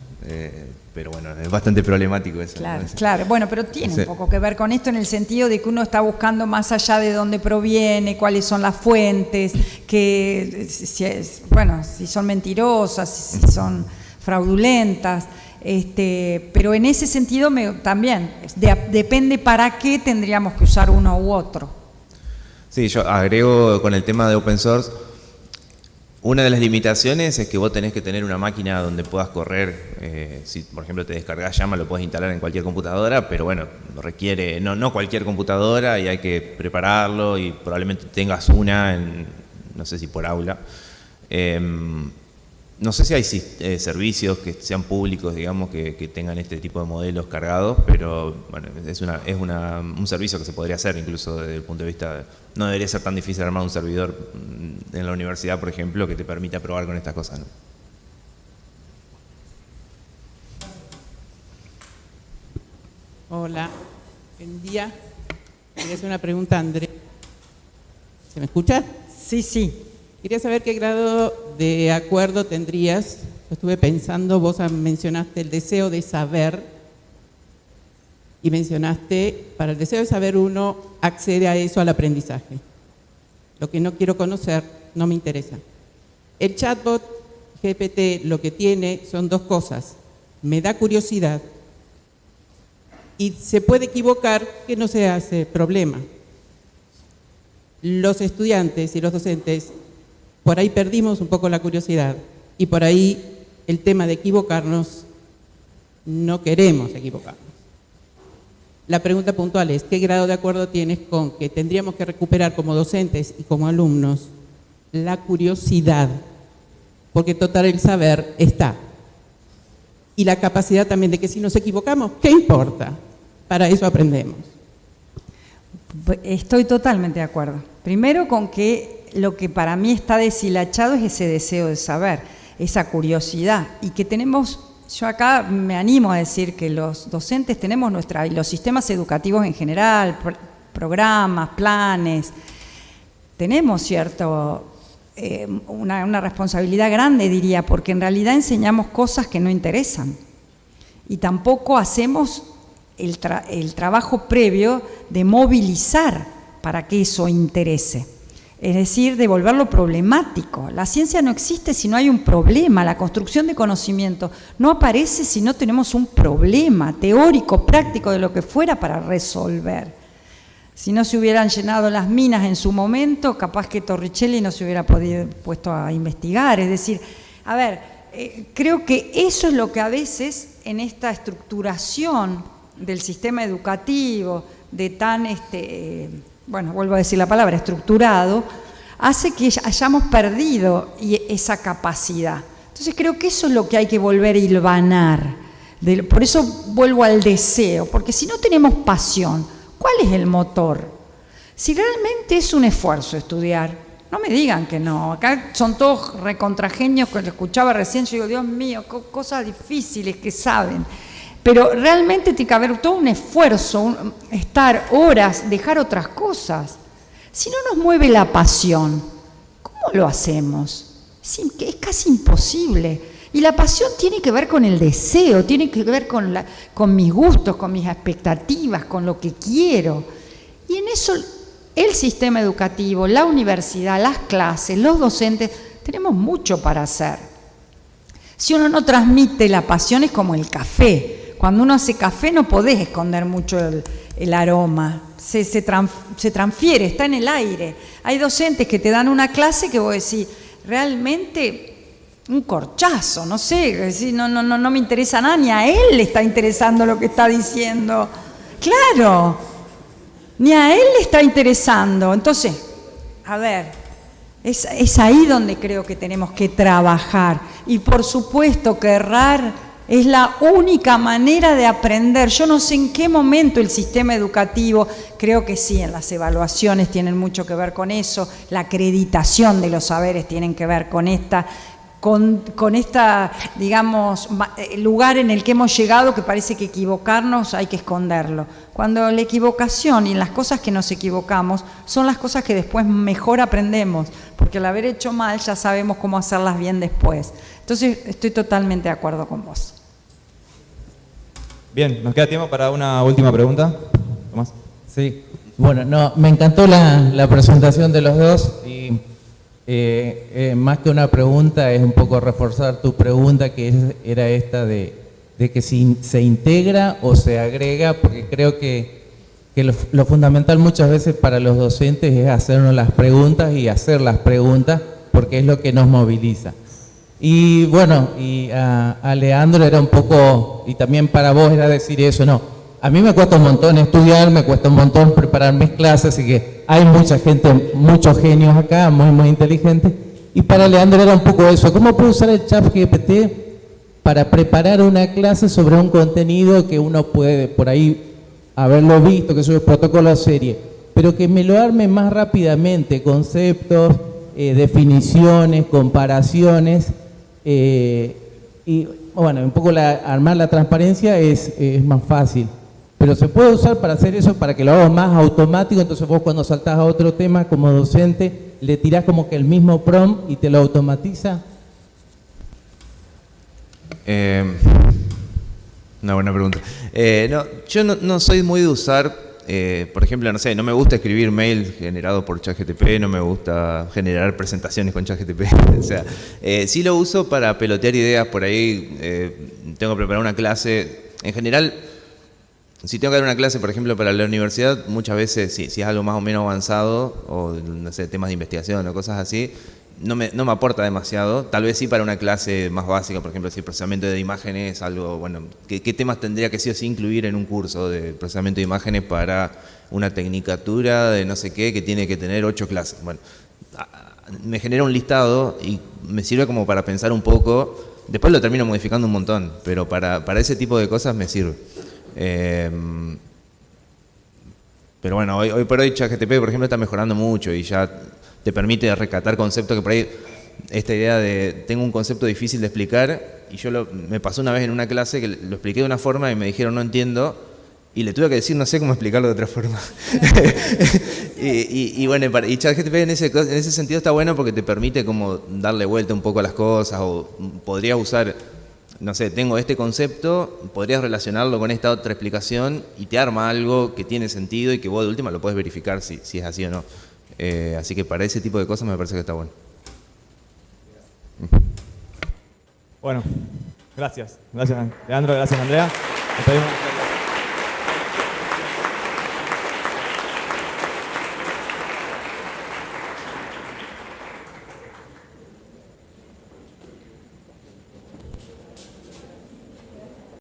Pero bueno, es bastante problemático eso. Claro, ¿no? claro. Bueno, pero tiene un poco que ver con esto en el sentido de que uno está buscando más allá de dónde proviene, cuáles son las fuentes, que si son mentirosas, si son fraudulentas. Pero en ese sentido también depende para qué tendríamos que usar uno u otro. Sí, yo agrego con el tema de open source, una de las limitaciones es que vos tenés que tener una máquina donde puedas correr, si por ejemplo te descargas Llama, lo puedes instalar en cualquier computadora, pero bueno, requiere, no cualquier computadora y hay que prepararlo y probablemente tengas una, no sé si por aula. No sé si hay servicios que sean públicos, digamos, que tengan este tipo de modelos cargados, pero bueno, es un servicio que se podría hacer incluso desde el punto de vista... No debería ser tan difícil armar un servidor en la universidad, por ejemplo, que te permita probar con estas cosas, ¿no? Hola, buen día. Quería hacer una pregunta a Andrea. ¿Se me escucha? Sí. Quería saber qué grado de acuerdo tendrías. Yo estuve pensando, vos mencionaste el deseo de saber y mencionaste, para el deseo de saber uno accede a eso, al aprendizaje. Lo que no quiero conocer no me interesa. El chatbot GPT lo que tiene son dos cosas. Me da curiosidad y se puede equivocar, que no se hace problema. Los estudiantes y los docentes por ahí perdimos un poco la curiosidad y por ahí el tema de equivocarnos, no queremos equivocarnos. La pregunta puntual es, ¿qué grado de acuerdo tienes con que tendríamos que recuperar como docentes y como alumnos la curiosidad? Porque total el saber está. Y la capacidad también de que si nos equivocamos, ¿qué importa? Para eso aprendemos. Estoy totalmente de acuerdo. Primero con que lo que para mí está deshilachado es ese deseo de saber, esa curiosidad, y que tenemos Yo acá me animo a decir que los docentes tenemos y los sistemas educativos en general, programas, planes, tenemos una responsabilidad grande, diría, porque en realidad enseñamos cosas que no interesan y tampoco hacemos el trabajo previo de movilizar para que eso interese. Es decir, de volverlo problemático. La ciencia no existe si no hay un problema, la construcción de conocimiento no aparece si no tenemos un problema teórico, práctico, de lo que fuera para resolver. Si no se hubieran llenado las minas en su momento, capaz que Torricelli no se hubiera puesto a investigar. Es decir, a ver, creo que eso es lo que a veces en esta estructuración del sistema educativo, de tan bueno, vuelvo a decir la palabra, estructurado, hace que hayamos perdido esa capacidad. Entonces creo que eso es lo que hay que volver a hilvanar. Por eso vuelvo al deseo, porque si no tenemos pasión, ¿cuál es el motor? Si realmente es un esfuerzo estudiar, no me digan que no. Acá son todos recontragenios que lo escuchaba recién, yo digo, Dios mío, cosas difíciles que saben. Pero realmente tiene que haber todo un esfuerzo, estar horas, dejar otras cosas. Si no nos mueve la pasión, ¿cómo lo hacemos? Es casi imposible. Y la pasión tiene que ver con el deseo, tiene que ver con mis gustos, con mis expectativas, con lo que quiero. Y en eso el sistema educativo, la universidad, las clases, los docentes, tenemos mucho para hacer. Si uno no transmite la pasión es como el café. Cuando uno hace café no podés esconder mucho el aroma, se transfiere, está en el aire. Hay docentes que te dan una clase que vos decís, realmente un corchazo, no sé, decís, no me interesa nada, ni a él le está interesando lo que está diciendo. Claro, ni a él le está interesando. Entonces, a ver, es ahí donde creo que tenemos que trabajar. Y por supuesto que errar es la única manera de aprender. Yo no sé en qué momento el sistema educativo, creo que sí, en las evaluaciones tienen mucho que ver con eso, la acreditación de los saberes tienen que ver con esta, digamos, lugar en el que hemos llegado que parece que equivocarnos hay que esconderlo. Cuando la equivocación y las cosas que nos equivocamos son las cosas que después mejor aprendemos, porque al haber hecho mal ya sabemos cómo hacerlas bien después. Entonces estoy totalmente de acuerdo con vos. Bien, nos queda tiempo para una última pregunta. Tomás. Sí, bueno, no, me encantó la presentación de los dos y más que una pregunta es un poco reforzar tu pregunta que era esta de que si se integra o se agrega, porque creo que lo fundamental muchas veces para los docentes es hacernos las preguntas y hacer las preguntas porque es lo que nos moviliza. Y bueno, y a Leandro era un poco, y también para vos era decir eso, no, a mí me cuesta un montón estudiar, me cuesta un montón preparar mis clases, así que hay mucha gente, muchos genios acá, muy inteligentes, y para Leandro era un poco eso, ¿cómo puedo usar el ChatGPT para preparar una clase sobre un contenido que uno puede por ahí haberlo visto, que es el protocolo de serie, pero que me lo arme más rápidamente, conceptos, definiciones, comparaciones, y bueno, un poco armar la transparencia es más fácil, pero se puede usar para hacer eso, para que lo haga más automático. Entonces vos cuando saltás a otro tema como docente le tirás como que el mismo prompt y te lo automatiza. Una buena pregunta. No, yo no soy muy de usar, por ejemplo, no sé, no me gusta escribir mail generado por ChatGPT, no me gusta generar presentaciones con ChatGPT. O sea, sí lo uso para pelotear ideas por ahí. Tengo que preparar una clase. En general, si tengo que dar una clase, por ejemplo, para la universidad, muchas veces, si es algo más o menos avanzado, o no sé, temas de investigación o cosas así, no me aporta demasiado. Tal vez sí para una clase más básica, por ejemplo, si el procesamiento de imágenes, algo, bueno, ¿qué temas tendría que sí o sí incluir en un curso de procesamiento de imágenes para una tecnicatura de no sé qué que tiene que tener 8 clases? Bueno, me genera un listado y me sirve como para pensar un poco. Después lo termino modificando un montón, pero para ese tipo de cosas me sirve. Pero bueno, hoy por hoy ChatGPT, por ejemplo, está mejorando mucho y ya te permite rescatar conceptos que por ahí esta idea de tengo un concepto difícil de explicar y me pasó una vez en una clase que lo expliqué de una forma y me dijeron no entiendo y le tuve que decir no sé cómo explicarlo de otra forma. y bueno, y ChatGPT en ese sentido está bueno porque te permite como darle vuelta un poco a las cosas o podrías usar, no sé, tengo este concepto, podrías relacionarlo con esta otra explicación y te arma algo que tiene sentido y que vos de última lo puedes verificar si es así o no. Así que para ese tipo de cosas me parece que está bueno. Bueno, gracias. Gracias, Leandro. Gracias, Andrea. Nos pedimos